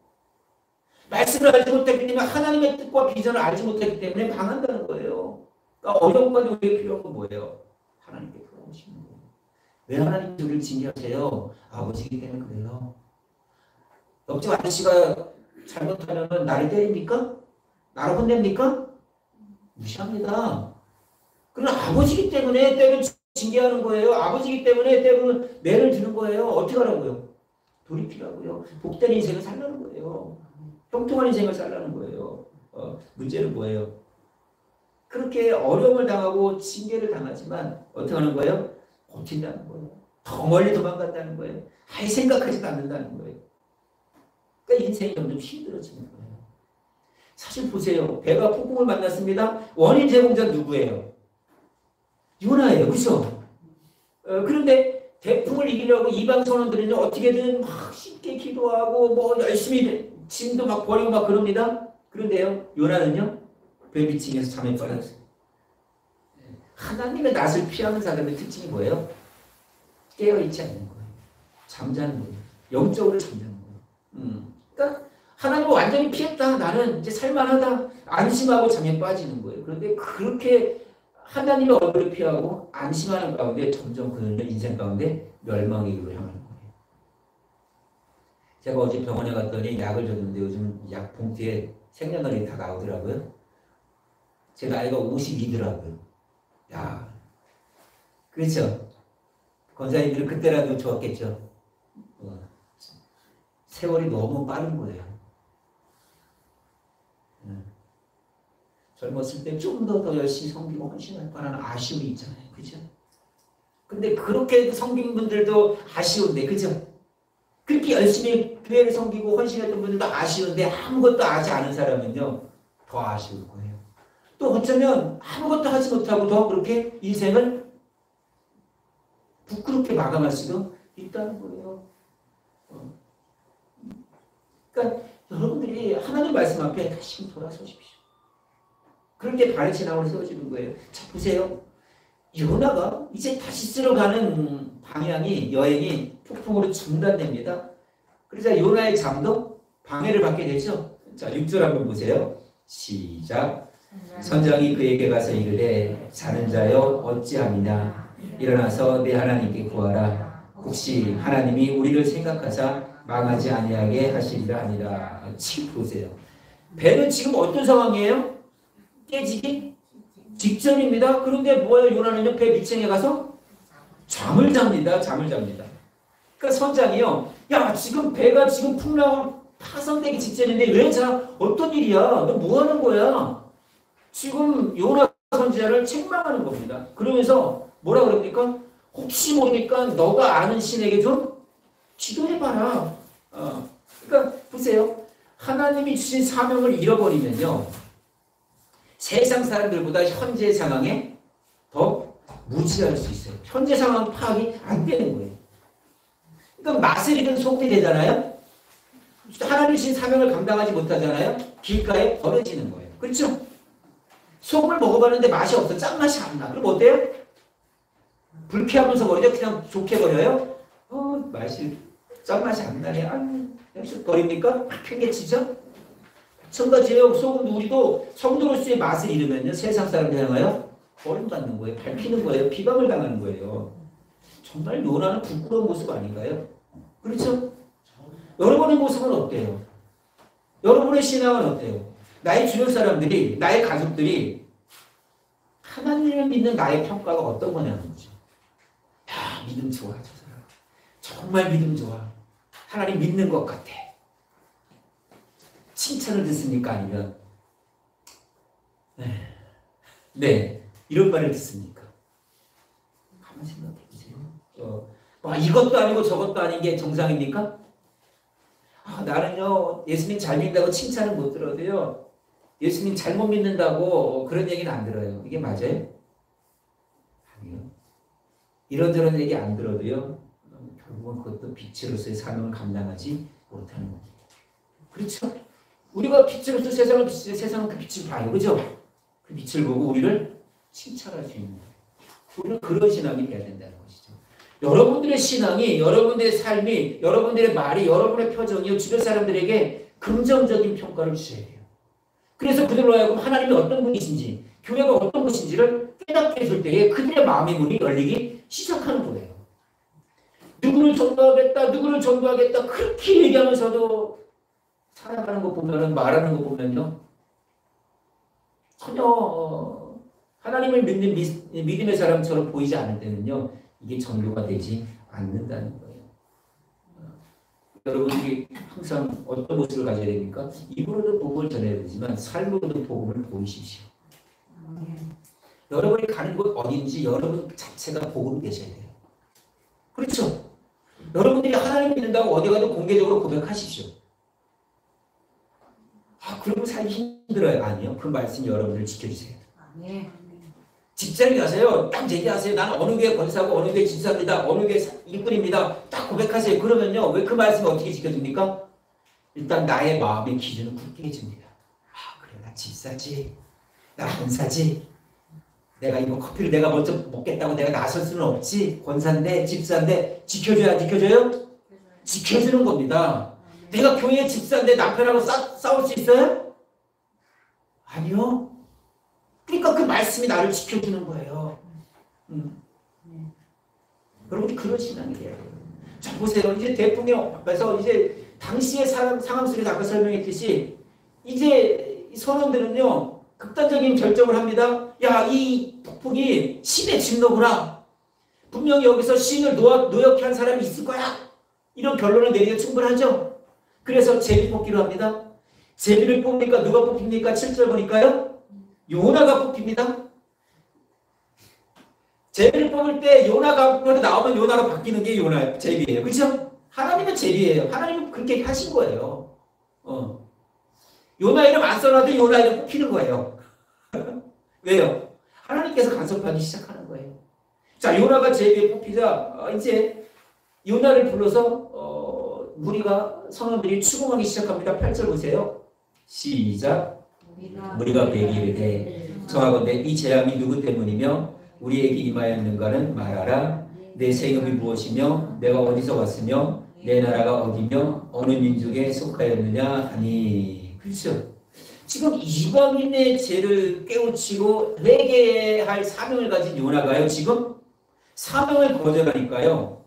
말씀을 알지 못했기 때문에 하나님의 뜻과 비전을 알지 못했기 때문에 망한다는 거예요. 그러니까 어려운 건데 우리에게 필요한 건 뭐예요? 하나님께 돌아오시는 거예요. 왜 하나님께 우리를 징계하세요? 아버지이기 때문에 그래요. 옆집 아저씨가 잘못하면 나를 때립니까? 나를 혼냅니까? 무시합니다. 그럼 아버지기 때문에 때를 징계하는 거예요. 아버지기 때문에 때를 매를 드는 거예요. 어떻게 하라고요? 돌이키라고요. 복된 인생을 살라는 거예요. 형통한 인생을 살라는 거예요. 문제는 뭐예요? 그렇게 어려움을 당하고 징계를 당하지만 어떻게 하는 거예요? 버틴다는 거예요. 더 멀리 도망간다는 거예요. 아예 생각하지도 않는다는 거예요. 그러니까 인생이 점점 힘들어지는 거예요. 사실 보세요. 배가 폭풍을 만났습니다. 원인 제공자 누구예요? 요나예요. 그렇죠? 그런데 대풍을 이기려고 이방 선원들은 어떻게든 막 쉽게 기도하고 뭐 열심히 짐도 막 버리고 막 그럽니다. 그런데요. 요나는요. 배 밑층에서 잠에 빠졌어요. 하나님의 낯을 피하는 사람의 특징이 뭐예요? 깨어있지 않는 거예요. 잠자는 거예요. 영적으로 잠자는 거예요. 그러니까 하나님을 완전히 피했다. 나는 이제 살만하다. 안심하고 잠에 빠지는 거예요. 그런데 그렇게 하나님의 얼굴을 피하고 안심하는 가운데 점점 그는 인생 가운데 멸망의 길로 향하는 거예요. 제가 어제 병원에 갔더니 약을 줬는데 요즘 약 봉투에 생년월일이 다 나오더라고요. 제 나이가 52더라고요. 야, 그렇죠? 권사님들은 그때라도 좋았겠죠. 세월이 너무 빠른 거예요. 젊었을 때 좀 더 열심히 섬기고 헌신할 거라는 아쉬움이 있잖아요. 그죠? 근데 그렇게 섬긴 분들도 아쉬운데, 그죠? 그렇게 열심히 교회를 섬기고 헌신했던 분들도 아쉬운데 아무것도 하지 않은 사람은요, 더 아쉬울 거예요. 또 어쩌면 아무것도 하지 못하고 더 그렇게 인생을 부끄럽게 마감할 수도 있다는 거예요. 그러니까 여러분들이 하나님 말씀 앞에 다시 돌아서십시오. 그럴 때 바르신 나무를 세워주는 거예요. 자, 보세요. 요나가 이제 다시 쓸어가는 방향이, 여행이 폭풍으로 중단됩니다. 그래서 요나의 잠도 방해를 받게 되죠. 자, 6절 한번 보세요. 시작. 선장이 그에게 가서 이르되 자는 자여 어찌함이냐. 일어나서 내 하나님께 구하라. 혹시 하나님이 우리를 생각하사 망하지 아니하게 하시리라 하니라. 지금 보세요. 배는 지금 어떤 상황이에요? 깨지기 직전입니다. 그런데 뭐예요? 요나는요, 배 밑층에 가서 잠을 잡니다. 잠을 잡니다. 그러니까 선장이요, 야, 지금 배가 지금 풍랑을 파손되기 직전인데 왜 자? 어떤 일이야? 너 뭐 하는 거야? 지금 요나 선지자를 책망하는 겁니다. 그러면서 뭐라 그럽니까? 혹시 모르니까 너가 아는 신에게 좀 기도해봐라. 그러니까 보세요. 하나님이 주신 사명을 잃어버리면요, 세상 사람들보다 현재 상황에 더 무지할 수 있어요. 현재 상황 파악이 안 되는 거예요. 그러니까 맛을 잃은 소금이 되잖아요. 하나님 주신 사명을 감당하지 못하잖아요. 길가에 버려지는 거예요. 그렇죠? 소금을 먹어봤는데 맛이 없어. 짠맛이 안 나. 그럼 어때요? 불쾌하면서 버리죠? 그냥 좋게 버려요? 맛이, 짠맛이 안 나네. 아유, 버립니까? 팽개치죠? 마찬가지예요. 소금도 우리도 성도로서의 맛을 잃으면요, 세상 사람들 향하여 버림받는 거예요. 밟히는 거예요. 비방을 당하는 거예요. 정말 요나는 부끄러운 모습 아닌가요? 그렇죠? 여러분의 모습은 어때요? 여러분의 신앙은 어때요? 나의 주변 사람들이, 나의 가족들이 하나님을 믿는 나의 평가가 어떤 거냐는 거죠. 야, 믿음 좋아, 저 사람. 정말 믿음 좋아. 하나님 믿는 것 같아. 칭찬을 듣습니까? 아니면 네, 이런 말을 듣습니까? 한번 생각해 보세요. 이것도 아니고 저것도 아닌 게 정상입니까? 나는요, 예수님 잘 믿는다고 칭찬을 못 들어도요, 예수님 잘못 믿는다고 그런 얘기는 안 들어요. 이게 맞아요? 아니요. 이런저런 얘기 안 들어도요, 결국은 그것도 빛으로서의 사명을 감당하지 못하는 겁니다. 그렇죠? 우리가 빛으로서 세상은 그 빛을 봐요. 그죠? 그 빛을 보고 우리를 칭찬할 수 있는 거예요. 우리는 그런 신앙이 돼야 된다는 것이죠. 여러분들의 신앙이, 여러분들의 삶이, 여러분들의 말이, 여러분의 표정이 주변 사람들에게 긍정적인 평가를 주셔야 돼요. 그래서 그들로 하여금 하나님이 어떤 분이신지, 교회가 어떤 곳인지를 깨닫게 해줄 때에 그들의 마음의 문이 열리기 시작하는 거예요. 누구를 전도하겠다, 누구를 전도하겠다 그렇게 얘기하면서도 살아가는 거 보면은, 말하는 거 보면요, 전혀 하나님을 믿는 믿음의 사람처럼 보이지 않을 때는요, 이게 전도가 되지 않는다는 거예요. 여러분이 항상 어떤 모습을 가져야 됩니까? 입으로도 복음을 전해야 되지만 삶으로도 복음을 보이십시오. 여러분이 가는 곳 어딘지 여러분 자체가 복음이 되셔야 돼요. 그렇죠? 여러분들이 하나님 믿는다고 어디 가도 공개적으로 고백하십시오. 아, 그러면 살기 힘들어요. 아니요. 그 말씀 여러분들 지켜주세요. 집사님 가세요. 딱 얘기하세요. 나는 어느 교회 권사고 어느 교회 집사입니다. 어느 교회 일꾼입니다. 딱 고백하세요. 그러면요. 왜 그 말씀을 어떻게 지켜줍니까? 일단 나의 마음의 기준은 굳게 해줍니다. 아, 그래. 나 집사지. 나 권사지. 내가 이거 커피를 내가 먼저 먹겠다고 내가 나설 수는 없지. 권사인데 집사인데 지켜줘야 안 지켜줘요? 지켜주는 겁니다. 내가 교회 집사인데 남편하고 싸울 수 있어요? 아니요. 그러니까 그 말씀이 나를 지켜주는 거예요. 여러분이 그런 신앙이 돼요. 자, 보세요. 이제 대통령 앞에서 이제 당시의 상황 속에서 아까 설명했듯이 이제 선원들은요, 극단적인 결정을 합니다. 야, 이 폭풍이 신의 진노구나. 분명히 여기서 신을 노역해 한 사람이 있을 거야. 이런 결론을 내리기가 충분하죠. 그래서 제비 뽑기로 합니다. 제비를 뽑으니까 누가 뽑힙니까? 7절 보니까요. 요나가 뽑힙니다. 제비를 뽑을 때 요나가 나오면 요나로 바뀌는 게 요나 제비예요. 그렇죠? 하나님은 제비예요. 하나님은 그렇게 하신 거예요. 요나 이름 안 써놔도 요나 이름 뽑히는 거예요. 왜요? 하나님께서 간섭하기 시작하는 거예요. 자, 요나가 제비에 뽑히자 이제 요나를 불러서 무리가 선원들이 추궁하기 시작합니다. 8절 보세요. 시작. 우리가 그에게 이르되 정하건대 이 재앙이 누구 때문이며 우리에게 임하였는가는 말하라. 내 세금이 무엇이며 내가 어디서 왔으며 내 나라가 어디며 어느 민족에 속하였느냐 하니. 그렇죠? 지금 이방인의 죄를 깨우치고 회개할 사명을 가진 요나가요, 지금 사명을 거절하니까요,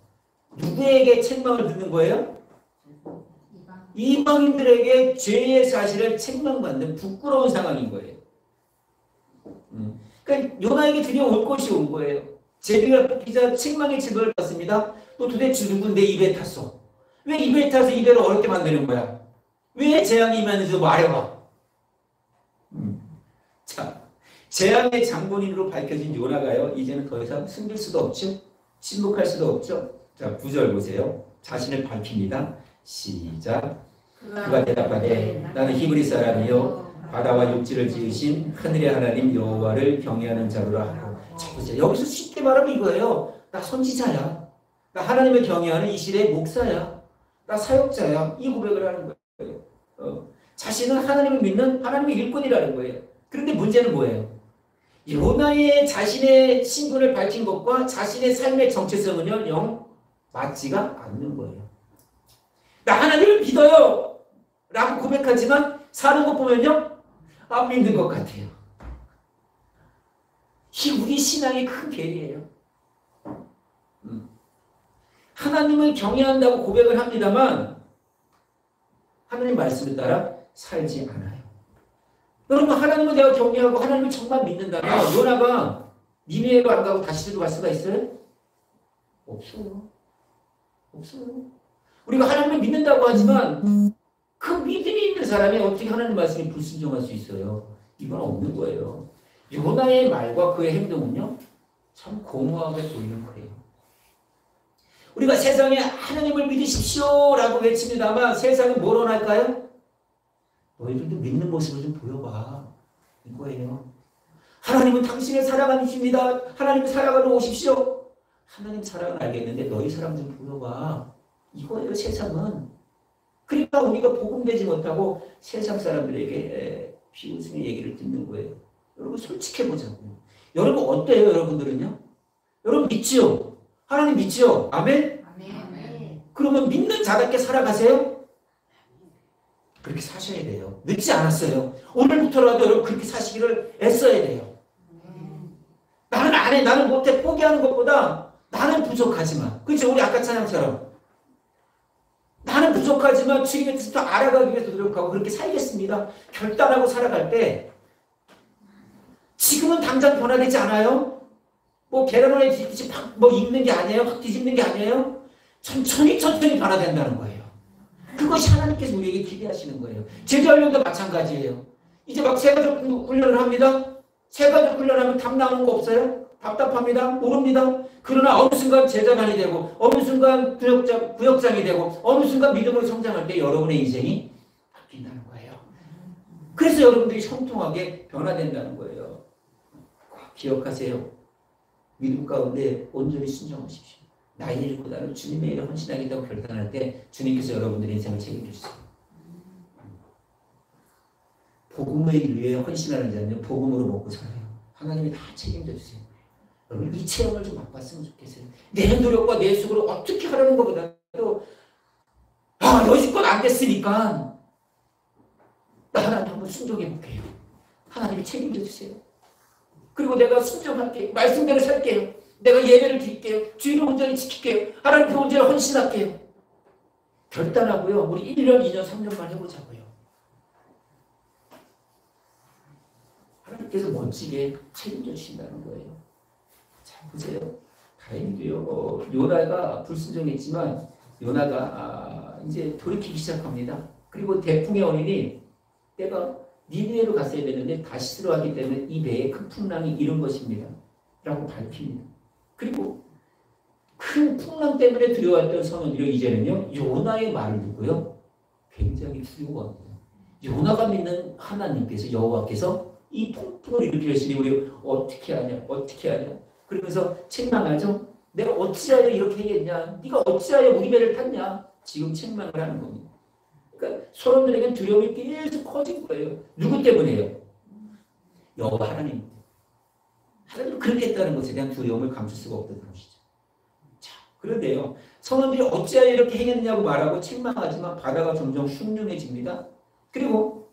누구에게 책망을 듣는 거예요? 이방인들에게 죄의 사실을 책망받는 부끄러운 상황인 거예요. 그러니까 요나에게 드디어 올 것이 온 거예요. 제비가 뽑히자 책망의 책을 받습니다. 또 도대체 누군 내 입에 탔어? 왜 입에 타서 입에를 어렵게 만드는 거야? 왜 재앙이 임하는지 말해봐. 자, 재앙의 장본인으로 밝혀진 요나가요, 이제는 더 이상 숨길 수도 없죠. 침묵할 수도 없죠. 자, 9절 보세요. 자신을 밝힙니다. 시작. 그가 대답하되 나는 히브리 사람이요 바다와 육지를 지으신 하늘의 하나님 여호와를 경외하는 자로라 하고. 자, 보세요. 여기서 쉽게 말하면 이거예요. 나 선지자야. 나 하나님을 경외하는 이 시대의 목사야. 나 사역자야. 이 고백을 하는 거예요. 자신은 하나님을 믿는 하나님의 일꾼이라는 거예요. 그런데 문제는 뭐예요? 요나의 자신의 신분을 밝힌 것과 자신의 삶의 정체성은요, 영 맞지가 않는 거예요. 나 하나님을 믿어요 라고 고백하지만 사는 것 보면요, 안 믿는 것 같아요. 이 우리 신앙의 큰 괴리예요. 하나님을 경외한다고 고백을 합니다만 하나님 말씀에 따라 살지 않아요. 여러분, 하나님을 내가 경외하고 하나님을 정말 믿는다면 요나가 니느웨로 안 가고 다시로 갈 수가 있어요? 없어요. 없어요. 우리가 하나님을 믿는다고 하지만 그 믿음이 있는 사람이 어떻게 하나님 말씀에 불순종할 수 있어요? 이건 없는 거예요. 요나의 말과 그의 행동은요, 참 공허하게 보이는 거예요. 우리가 세상에 하나님을 믿으십시오 라고 외칩니다만 세상은 뭘 원할까요? 너희들도 믿는 모습을 좀 보여봐. 이거예요. 하나님은 당신의 사랑하는 이십니다. 하나님 사랑하러 오십시오. 하나님 사랑은 알겠는데 너희 사랑 좀 보여봐. 이거예요, 세상은. 그러니까 우리가 복음되지 못하고 세상 사람들에게 비웃음의 얘기를 듣는 거예요. 여러분, 솔직해보자고요. 여러분, 어때요, 여러분들은요? 여러분, 믿지요? 하나님 믿지요? 아멘? 아멘. 그러면 믿는 자답게 살아가세요? 그렇게 사셔야 돼요. 늦지 않았어요. 오늘부터라도 여러분 그렇게 사시기를 애써야 돼요. 나는 안 해, 나는 못해, 포기하는 것보다 나는 부족하지만, 그렇죠? 우리 아까 찬양처럼 나는 부족하지만 주님의 뜻을 더 알아가기 위해서 노력하고 그렇게 살겠습니다. 결단하고 살아갈 때 지금은 당장 변화되지 않아요? 뭐 계란후라이 뒤집듯이 뭐 익는 게 아니에요? 확 뒤집는 게 아니에요? 천천히 변화된다는 거예요. 그것이 하나님께서 우리에게 기대하시는 거예요. 제자훈련도 마찬가지예요. 이제 막 새가족 훈련을 합니다. 새가족 훈련하면 답 나오는 거 없어요? 답답합니다. 모릅니다. 그러나 어느 순간 제자관이 되고 어느 순간 구역장이 되고 어느 순간 믿음으로 성장할 때 여러분의 인생이 바뀐다는 거예요. 그래서 여러분들이 형통하게 변화된다는 거예요. 기억하세요. 믿음 가운데 온전히 순종하십시오. 나의 일보다는 주님의 일에 헌신하겠다고 결단할 때 주님께서 여러분들의 인생을 책임져 주세요. 복음의 일 위해 헌신하는 자는 복음으로 먹고 살아요. 하나님이 다 책임져 주세요. 여러분 이 체험을 좀 맛봤으면 좋겠어요. 내 노력과 내 수고로 어떻게 하려는 것보다도 여지껏 안 됐으니까 나 하나님 한번 순종해 볼게요. 하나님이 책임져 주세요. 그리고 내가 순종할게요. 말씀대로 살게요. 내가 예배를 드릴게요. 주의를 온전히 지킬게요. 하나님께 온전히 헌신할게요. 결단하고요. 우리 1년, 2년, 3년만 해보자고요. 하나님께서 멋지게 책임져 주신다는 거예요. 자, 보세요. 다행히도요. 요나가 불순종했지만 요나가 이제 돌이키기 시작합니다. 그리고 태풍의 원인이 때가 니느웨로 갔어야 되는데 다시스로 하기 때문에 이 배에 큰 풍랑이 이른 것입니다. 라고 밝힙니다. 그리고 큰 풍랑 때문에 두려워했던 선원들이 이제는요. 요나의 말을 듣고요. 굉장히 두려워합니다. 요나가 믿는 하나님께서 여호와께서 이 폭풍을 일으키시니 우리 어떻게 하냐 그러면서 책망하죠. 내가 어찌하여 이렇게 했냐, 네가 어찌하여 우리 배를 탔냐, 지금 책망을 하는 겁니다. 그러니까 선원들에게는 두려움이 계속 커진 거예요. 누구 때문에요? 여호와 하나님. 하나님은 그렇게 했다는 것에 대한 두려움을 감출 수가 없다는 것이죠. 자, 그런데요. 선원들이 어찌하여 이렇게 행했냐고 말하고 책망하지만 바다가 점점 흉흉해집니다. 그리고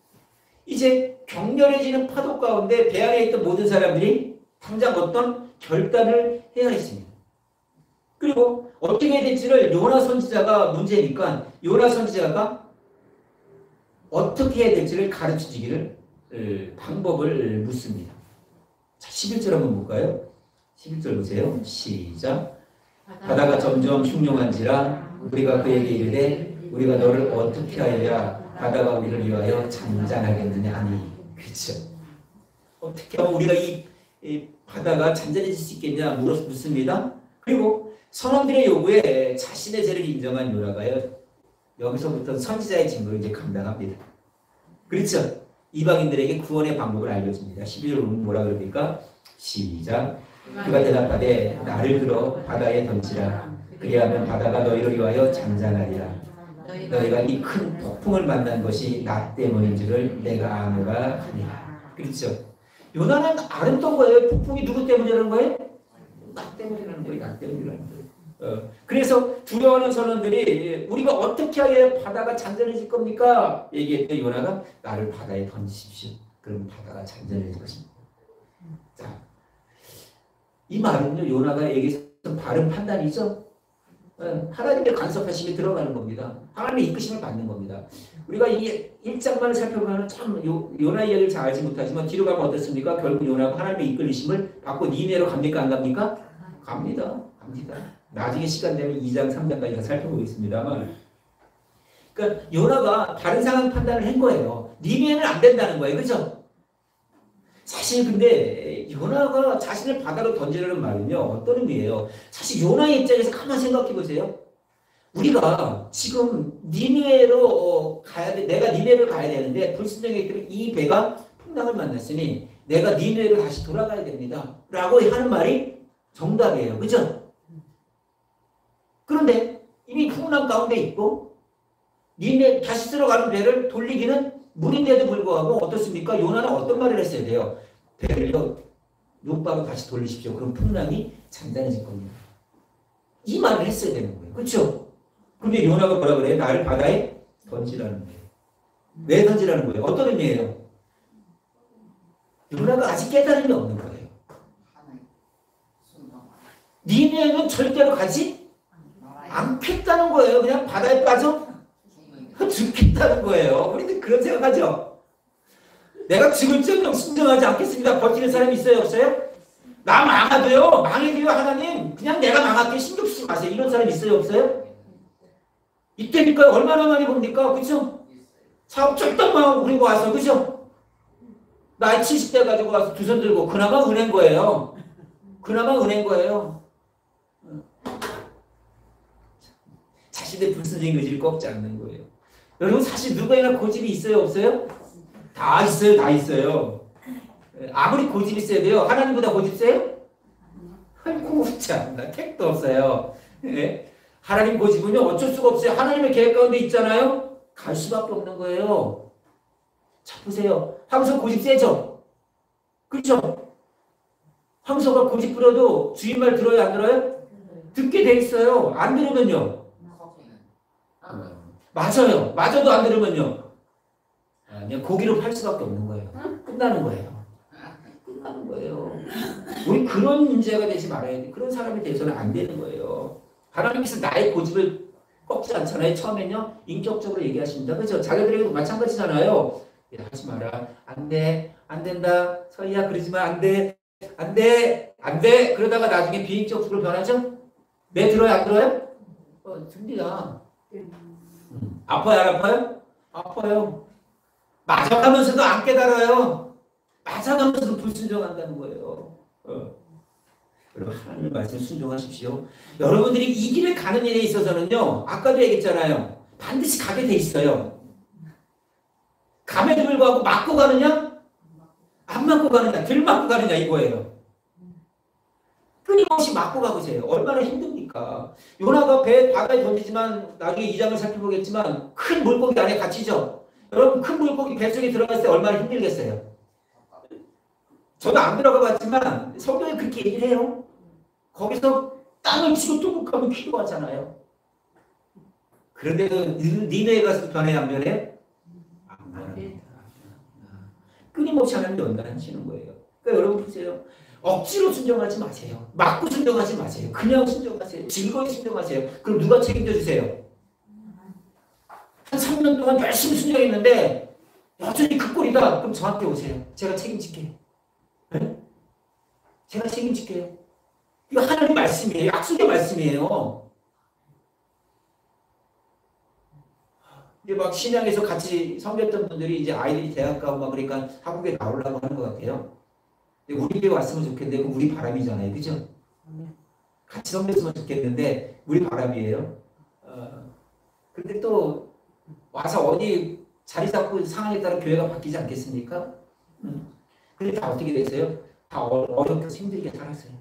이제 격렬해지는 파도 가운데 배 안에 있던 모든 사람들이 당장 어떤 결단을 해야 했습니다. 그리고 어떻게 해야 될지를 요나 선지자가 문제니까 요나 선지자가 어떻게 해야 될지를 가르쳐주기를 방법을 묻습니다. 자, 11절 한번 볼까요? 11절 보세요. 시작. 바다가 점점 흉흉한지라 우리가 그에게 이르되 우리가 너를 어떻게 하여야 바다가 우리를 위하여 잔잔하겠느냐 하니. 그렇죠. 어떻게 하면 우리가 이 바다가 잔잔해질 수 있겠냐 묻습니다. 그리고 선원들의 요구에 자신의 죄를 인정한 요나가요. 여기서부터 선지자의 증거를 이제 감당합니다. 그렇죠. 이방인들에게 구원의 방법을 알려줍니다. 12절 보면 뭐라 그럽니까? 시작. 그가 대답하되 나를 들어 바다에 던지라. 그리하면 바다가 너희를 위하여 잔잔하리라. 너희가 이 큰 폭풍을 만난 것이 나 때문인 줄을 내가 아노라 하니라. 그렇죠. 요나는 알았던 거예요. 폭풍이 누구 때문이라는 거예요? 나 때문이라는 거예요. 나 때문이라는 거예요. 그래서 두려워하는 선원들이 우리가 어떻게 하여 바다가 잔잔해질 겁니까? 얘기했더니 요나가 나를 바다에 던지십시오. 그럼 바다가 잔잔해질 것입니다. 자, 이 말은요 요나가 얘기했던 바른 판단이죠. 하나님의 간섭하심이 들어가는 겁니다. 하나님의 이끄심을 받는 겁니다. 우리가 이 1장만을 살펴보면 참 요나 이야기를 잘 알지 못하지만 뒤로 가면 어떻습니까? 결국 요나가 하나님의 이끌리심을 받고 니네로 갑니까? 안 갑니까? 갑니다. 나중에 시간 되면 2장, 3장까지 살펴보겠습니다만, 그러니까 요나가 다른 상황 판단을 한 거예요. 니네는 안 된다는 거예요. 그렇죠? 사실 근데 요나가 자신을 바다로 던지려는 말은요. 어떤 의미예요? 사실 요나의 입장에서 가만 생각해 보세요. 우리가 지금 니네로 가야 돼. 내가 니네를 가야 되는데 불순종했기 때문에 이 배가 풍랑을 만났으니 내가 니네로 다시 돌아가야 됩니다. 라고 하는 말이 정답이에요. 그죠? 그런데 이미 풍랑 가운데 있고 니네 다시 들어가는 배를 돌리기는 물인데도 불구하고 어떻습니까? 요나는 어떤 말을 했어야 돼요? 배를요 요바로 다시 돌리십시오. 그럼 풍랑이 잔잔해질 겁니다. 이 말을 했어야 되는 거예요. 그렇죠? 그런데 요나가 뭐라 그래요? 나를 바다에 던지라는 거예요. 왜 던지라는 거예요? 어떤 의미예요? 요나가 아직 깨달음이 없는 거예요. 니네는 절대로 가지 않겠다는 거예요. 그냥 바다에 빠져 죽겠다는 거예요. 우리도 그런 생각하죠. 내가 죽을 정령 순종하지 않겠습니다. 버티는 사람이 있어요, 없어요? 나 망하도요. 망해도요. 하나님 그냥 내가 망할게 신경 쓰지 마세요. 이런 사람 있어요, 없어요? 이때니까 얼마나 많이 봅니까? 그쵸? 사업 쫄딱 망하고 그리고 와서 그죠? 나이 70대 가지고 와서 두 손 들고 그나마 은행 거예요. 그나마 은행 거예요. 자신의 불순종의 의지를 꺾지 않는 거예요. 여러분 사실 누구에나 고집이 있어요, 없어요? 다 있어요, 다 있어요. 아무리 고집이 세도요. 하나님보다 고집 세요? 아이고 없지 않나. 택도 없어요. 예? 하나님 고집은요 어쩔 수가 없어요. 하나님의 계획 가운데 있잖아요. 갈 수밖에 없는 거예요. 자 보세요. 황소 고집 세죠? 그렇죠? 황소가 고집 부려도 주인 말 들어요, 안 들어요? 듣게 돼 있어요. 안 들으면요. 맞아요. 맞아도 안 들으면요. 그냥 고기로 팔 수밖에 없는 거예요. 끝나는 거예요. 끝나는 거예요. 우리 그런 문제가 되지 말아야 돼. 그런 사람이 돼서는 안 되는 거예요. 하나님께서 나의 고집을 꺾지 않잖아요. 처음엔요. 인격적으로 얘기하십니다. 그렇죠? 자기들에게도 마찬가지잖아요. 야, 하지 마라. 안 돼. 안 된다. 서희야 그러지 마. 안 돼. 안 돼. 안 돼. 그러다가 나중에 비인격적으로 변하죠? 내 들어요? 안 들어요? 듭니다. 아파요? 안 아파요? 아파요. 맞아가면서도 안 깨달아요. 맞아가면서도 불순종한다는 거예요. 여러분 하나님의 말씀 순종하십시오. 여러분들이 이 길을 가는 일에 있어서는요. 아까도 얘기했잖아요. 반드시 가게 돼 있어요. 감에도 불구하고 맞고 가느냐? 안 맞고 가느냐? 덜 맞고 가느냐 이거예요. 끊임없이 맞고 가보세요. 얼마나 힘듭니까? 요나가 배 바다에 던지지만 나중에 2장을 살펴보겠지만 큰 물고기 안에 갇히죠. 여러분 큰 물고기 뱃속에 들어갔을 때 얼마나 힘들겠어요. 저도 안 들어가 봤지만 성경에 그렇게 얘기를 해요. 거기서 땅을 치고 뚜벅하면 필요하잖아요. 그런데도 니네에 가서 변해 안 변해? 안 변합니다. 끊임없이 하나님이 연단하시는 거예요. 그러니까 여러분 보세요. 억지로 순종하지 마세요. 맞고 순종하지 마세요. 그냥 순종하세요. 즐거이 순종하세요. 그럼 누가 책임져 주세요? 한 3년 동안 열심히 순종했는데 여전히 그 꼴이다. 그럼 저한테 오세요. 제가 책임질게요. 네? 제가 책임질게요. 이거 하나님 말씀이에요. 약속의 말씀이에요. 이제 막 신앙에서 같이 섬겼던 분들이 이제 아이들이 대학 가고 막 그러니까 한국에 나오려고 하는 것 같아요. 우리 집에 왔으면 좋겠는데 그건 우리 바람이잖아요. 그죠? 같이 섬겼으면 좋겠는데 우리 바람이에요. 근데 또 와서 어디 자리 잡고 상황에 따라 교회가 바뀌지 않겠습니까? 근데 다 어떻게 됐어요? 다 어렵게 힘들게 살았어요.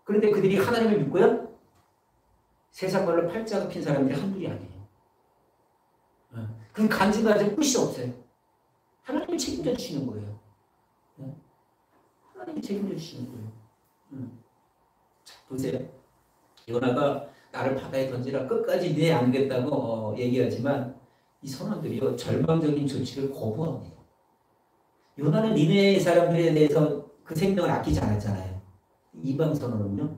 그런데 그들이 하나님을 믿고요. 세상 말로 팔자가 핀 사람들이 한둘이 아니에요. 그 간증가지고 끝이 없어요. 하나님이 책임져 주시는 거예요. 하나님이 책임져 주시는 거예요. 자, 보세요. 요나가 나를 바다에 던지라 끝까지 네 안 겠다고 얘기하지만 이 선원들이요 절망적인 조치를 거부합니다. 요나는 니네 사람들에 대해서 그 생명을 아끼지 않았잖아요. 이방 선원은요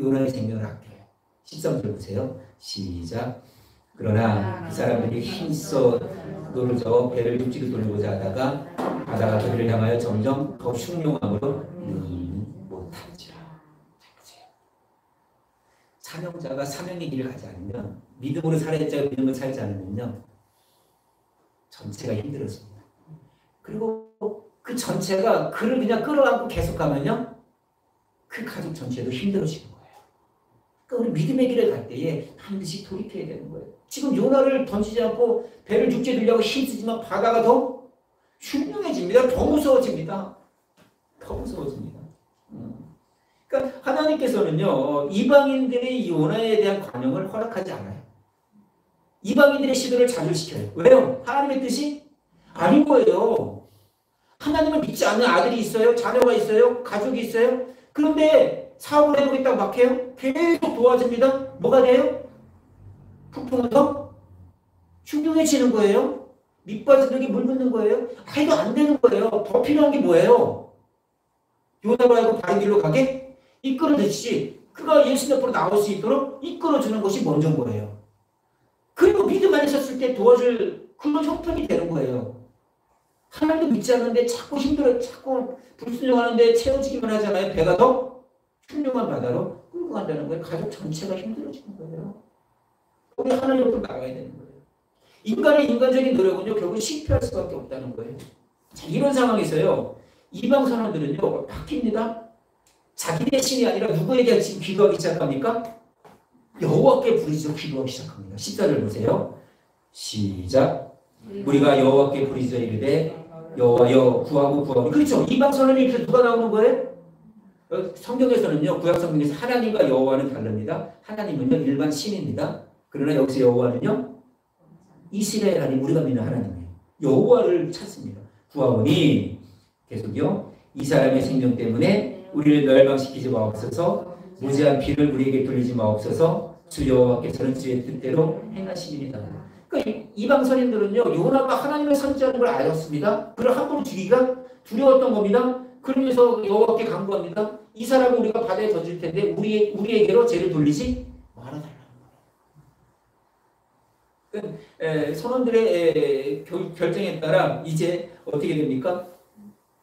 요나의 생명을 아껴요. 13절 보세요. 시작. 그러나 그 사람들이 힘써 노르져 배를 육지로 돌리고자 하다가 바다가 그들을 향하여 점점 더 흉용함으로 못한지라. 사명자가 사명의 길을 가지 않으면 믿음으로 살아야 자가 믿음으로 살지 않으면요 전체가 힘들어집니다. 그리고 그 전체가 그를 그냥 끌어안고 계속 가면요 그 가족 전체도 힘들어지는 거예요. 그러니까 우리 믿음의 길을 갈 때에 반드시 돌이켜야 되는 거예요. 지금 요나를 던지지 않고 배를 육지에 들려고 힘쓰지만 바다가 더 흉흉해집니다. 더 무서워집니다. 더 무서워집니다. 그러니까 하나님께서는요 이방인들의 요나에 대한 관용을 허락하지 않아요. 이방인들의 시도를 자주시켜요. 왜요? 하나님의 뜻이 아닌 거예요. 하나님을 믿지 않는 아들이 있어요. 자녀가 있어요. 가족이 있어요. 그런데 사업을 해보겠다고 막 해요. 계속 도와줍니다. 뭐가 돼요? 풍풍은 더 흉흉해지는 거예요. 밑빠지는 게 물 붓는 거예요. 해도 안 되는 거예요. 더 필요한 게 뭐예요? 요나로 하여금 바른 길로 가게 이끌어듯이 그가 예수 옆으로 나올 수 있도록 이끌어주는 것이 먼저인 거예요. 그리고 믿음 안에 섰을 때 도와줄 그런 형편이 되는 거예요. 하나님도 믿지 않는데 자꾸 힘들어, 자꾸 불순종하는데 채워지기만 하잖아요. 배가 더 훌륭한 바다로 끌고 간다는 거예요. 가족 전체가 힘들어지는 거예요. 우리 하나님 옆으로 나가야 되는 거예요. 인간의 인간적인 노력은요, 결국 실패할 수밖에 없다는 거예요. 자, 이런 상황에서요, 이방 선원들은요, 바뀝니다. 자기네 신이 아니라 누구에게 지금 기도하기 시작합니까? 여호와께 부르짖어 기도하기 시작합니다. 14절 보세요. 시작. 우리가 여호와께 부르짖어 이르되 여호와여 구하고 그렇죠. 이방 선언이 이렇게 누가 나오는 거예요? 성경에서는요, 구약 성경에서 하나님과 여호와는 다릅니다. 하나님은요 일반 신입니다. 그러나 여기서 여호와는요 이스라엘 하나님, 우리가 믿는 하나님이에요. 여호와를 찾습니다. 구하오니 계속요, 이 사람의 생명 때문에 우리를 멸망시키지 마옵소서. 무지한 비를 우리에게 돌리지 마옵소서. 주 여호와께서는 주의 뜻대로 행하시리이다. 그러니까 이방 선인들은요, 요나가 하나님의 선지자인 걸 알았습니다. 그를 함부로 죽이기가 두려웠던 겁니다. 그러면서 여호와께 간구합니다. 이 사람을 우리가 바다에 던질 텐데 우리에게로 죄를 돌리지 말아달라는 거예요. 선원들의 결정에 따라 이제 어떻게 됩니까?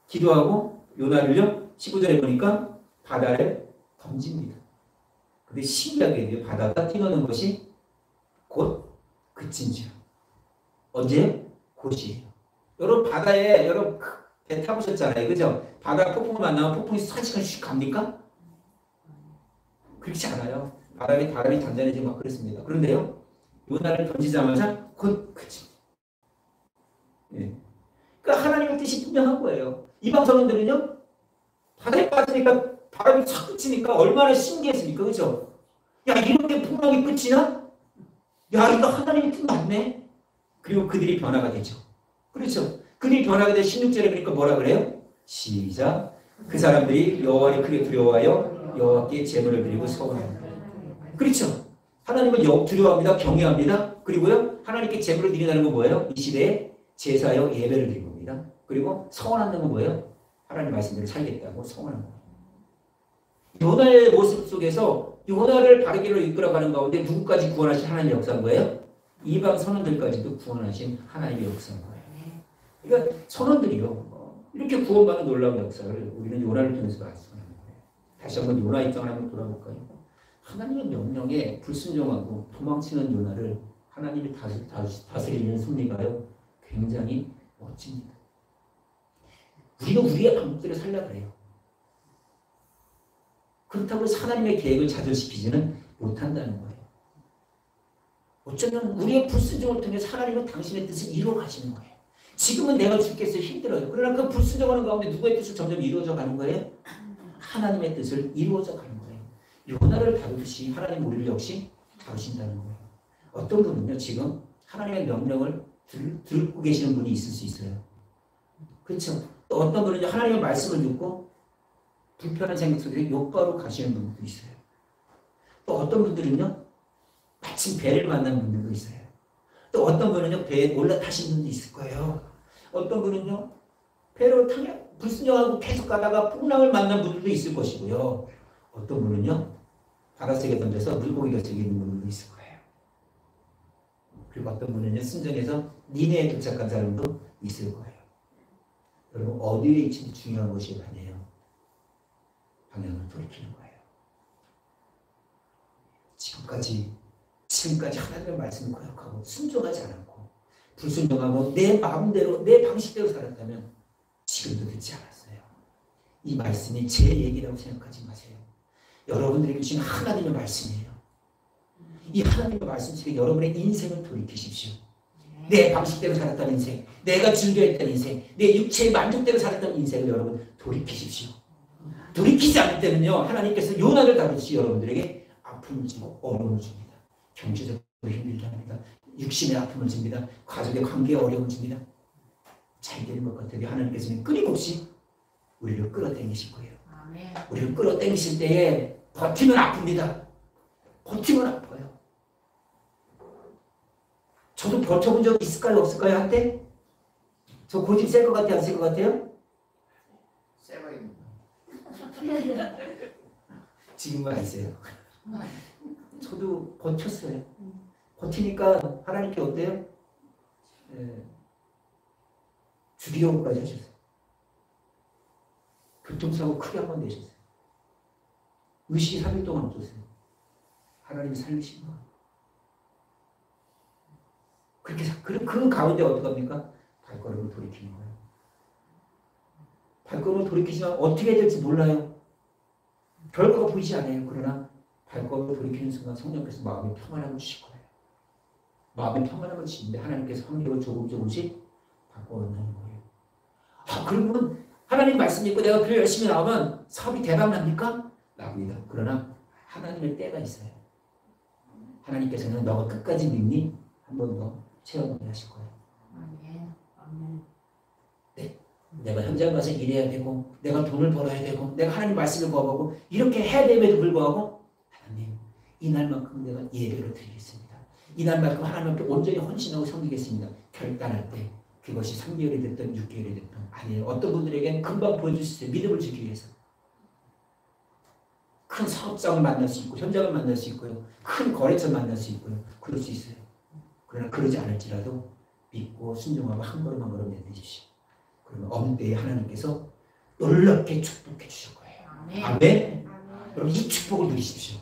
기도하고 요나를요 15절에 보니까 바다를 던집니다. 근데 신기하게 바다가 뛰어오는 것이 곧 그친지요. 언제? 곧이에요. 여러분 바다에 여러분 배 타보셨잖아요. 그죠? 바다 폭풍을 만나면 폭풍이 사시간 씩 갑니까? 그렇지 않아요. 바람이 단단해지고 막 그렇습니다. 그런데요, 요나를 던지자마자 곧 그칩니다. 예. 그러니까 하나님의 뜻이 분명한 거예요. 이방 선원들은요, 바다에 빠지니까 바람이 착 그치니까 얼마나 신기했습니까? 그죠? 야, 이렇게 풍랑이 끝이나? 야, 이거 하나님의 뜻 맞네? 그리고 그들이 변화가 되죠. 그렇죠? 그들이 변화가 돼 16절에 그러니까 뭐라 그래요? 시작. 그 사람들이 여호와를 크게 두려워하여 여호와께 제물을 드리고 서원합니다. 그렇죠? 하나님을 두려워합니다. 경외합니다. 그리고요, 하나님께 제물을 드린다는 건 뭐예요? 이 시대에 제사여 예배를 드린 겁니다. 그리고 서원한다는 건 뭐예요? 하나님 말씀대로 살겠다고 서원하는 거예요. 요나의 모습 속에서 요나를 바르게로 이끌어가는 가운데 누구까지 구원하신 하나님의 역사인 거예요? 이방 선원들까지도 구원하신 하나님의 역사인 거예요. 그러니까 선원들이요, 이렇게 구원받는 놀라운 역사를 우리는 요나를 통해서 알 수가 있는 거예요. 다시 한번 요나 입장을 한번 돌아볼까요? 하나님의 명령에 불순종하고 도망치는 요나를 하나님이 다스리는 섭리가요, 굉장히 멋집니다. 우리가 우리의 방법대로 살려고 그래요. 그렇다고 하나님의 계획을 좌절시키지는 못한다는 거예요. 어쩌면 우리의 불순종을 통해서 하나님은 당신의 뜻을 이루어 가시는 거예요. 지금은 내가 죽겠어 힘들어요. 그러나 그 불순종하는 가운데 누구의 뜻을 점점 이루어져 가는 거예요? 하나님의 뜻을 이루어져 가는 거예요. 요나를 다루듯이 하나님 우리를 역시 다루신다는 거예요. 어떤 분은요, 지금 하나님의 명령을 듣고 계시는 분이 있을 수 있어요. 그렇죠? 또 어떤 분은 하나님의 말씀을 듣고 불편한 생각 속에 욕바로 가시는 분들도 있어요. 또 어떤 분들은요, 마침 배를 만난 분들도 있어요. 또 어떤 분은요, 배에 올라타신 분도 있을 거예요. 어떤 분은요, 배를 타며 불순종하고 계속 가다가 풍랑을 만난 분들도 있을 것이고요. 어떤 분은요, 바닷속에 던져서 물고기가 속에 있는 분들도 있을 거예요. 그리고 어떤 분은요, 순정해서 니네에 도착한 사람도 있을 거예요. 여러분, 어디에 있는지 중요한 것이 아니에요. 방향을 돌이키는 거예요. 지금까지 하나님의 말씀을 거역하고 순종하지 않았고 불순종하고 내 마음대로 내 방식대로 살았다면 지금도 듣지 않았어요. 이 말씀이 제 얘기라고 생각하지 마세요. 여러분들에게 주신 하나님의 말씀이에요. 이 하나님의 말씀 속에 여러분의 인생을 돌이키십시오. 내 방식대로 살았던 인생, 내가 즐겨했던 인생, 내 육체의 만족대로 살았던 인생을 여러분 돌이키십시오. 돌이키지 않을 때는요, 하나님께서 요나를 다루듯이 여러분들에게 아픔을 주고 어려움을 줍니다. 경제적으로 힘들게 합니다. 육신의 아픔을 줍니다. 가족의 관계에 어려움을 줍니다. 잘 되는 것 같아요. 하나님께서는 끊임없이 우리를 끌어당기실 거예요. 우리를 끌어당기실 때에 버티면 아픕니다. 버티면 아파요. 저도 버텨본 적 있을까요? 없을까요? 한때? 저 고집 셀 것 같아요? 안 셀 것 같아요? 지금 와 있어요. 저도 버텼어요. 버티니까 하나님께 어때요? 주기용까지 하셨어요. 교통사고 크게 한 번 내셨어요. 의식이 3일 동안 없었어요. 하나님이 살리신 거. 그렇게 그 가운데 어떡합니까? 발걸음을 돌이키는 거예요. 발걸음을 돌이키지만 어떻게 될지 몰라요. 결과가 보이지 않아요. 그러나 발걸음을 돌이키는 순간 성령께서 마음의 평안함을 주실 거예요. 마음의 평안함을 주시는데 하나님께서 환경을 조금씩 바꿔놓는 거예요. 그러면 하나님 말씀 믿고 내가 교회 열심히 나오면 사업이 대박납니까? 납니다. 그러나 하나님의 때가 있어요. 하나님께서는 너가 끝까지 믿니? 한 번 더 체험을 하실 거예요. 네. 내가 현장 가서 일해야 되고 내가 돈을 벌어야 되고 내가 하나님 말씀을 구하고 이렇게 해야 됨에도 불구하고 하나님 이날만큼 내가 예배를 드리겠습니다. 이날만큼 하나님 앞에 온전히 헌신하고 섬기겠습니다. 결단할 때 그것이 3개월이 됐든 6개월이 됐든 아니에요. 어떤 분들에게는 금방 보여줄 수 있어요. 믿음을 주기 위해서. 큰 사업장을 만날 수 있고 현장을 만날 수 있고요. 큰 거래처를 만날 수 있고요. 그럴 수 있어요. 그러나 그러지 않을지라도 믿고 순종하고 한 걸음 한 걸음 내딛으십시오. 그러면 어느 때에 하나님께서 놀랍게 축복해 주실 거예요. 아멘. 여러분 이 축복을 누리십시오.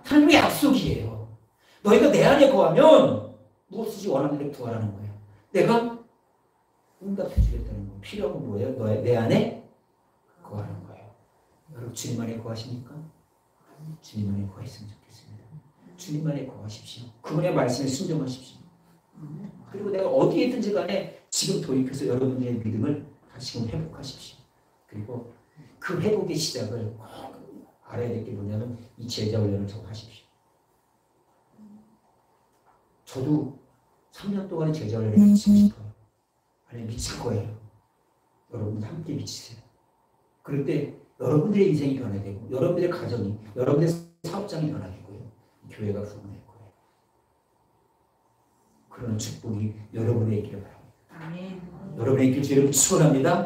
하나님의 약속이에요. 너희가 내 안에 거하면 무엇이지 원하는 대로 구하라는 거예요. 내가 응답해 주겠다는 거예요. 필요한 건 뭐예요? 내 안에 거하는 거예요. 여러분 주님 안에 거하십니까? 주님 안에 거했으면 좋겠습니다. 주님 안에 거하십시오. 그분의 말씀에 순종하십시오. 그리고 내가 어디에 있든지 간에 지금 돌이켜서 여러분의 믿음을 다시금 회복하십시오. 그리고 그 회복의 시작을 꼭 알아야 될 게 뭐냐면 이 제자 훈련을 좀 하십시오. 저도 3년 동안의 제자 훈련에 미치고 싶어요. 아니 미칠 거예요. 여러분도 함께 미치세요. 그럴 때 여러분들의 인생이 변화되고 여러분들의 가정이 여러분들의 사업장이 변화되고요. 교회가 부흥될 거예요. 그런 축복이 여러분의 있기를 바랍니다. 여러분의 있길 주를 축원합니다.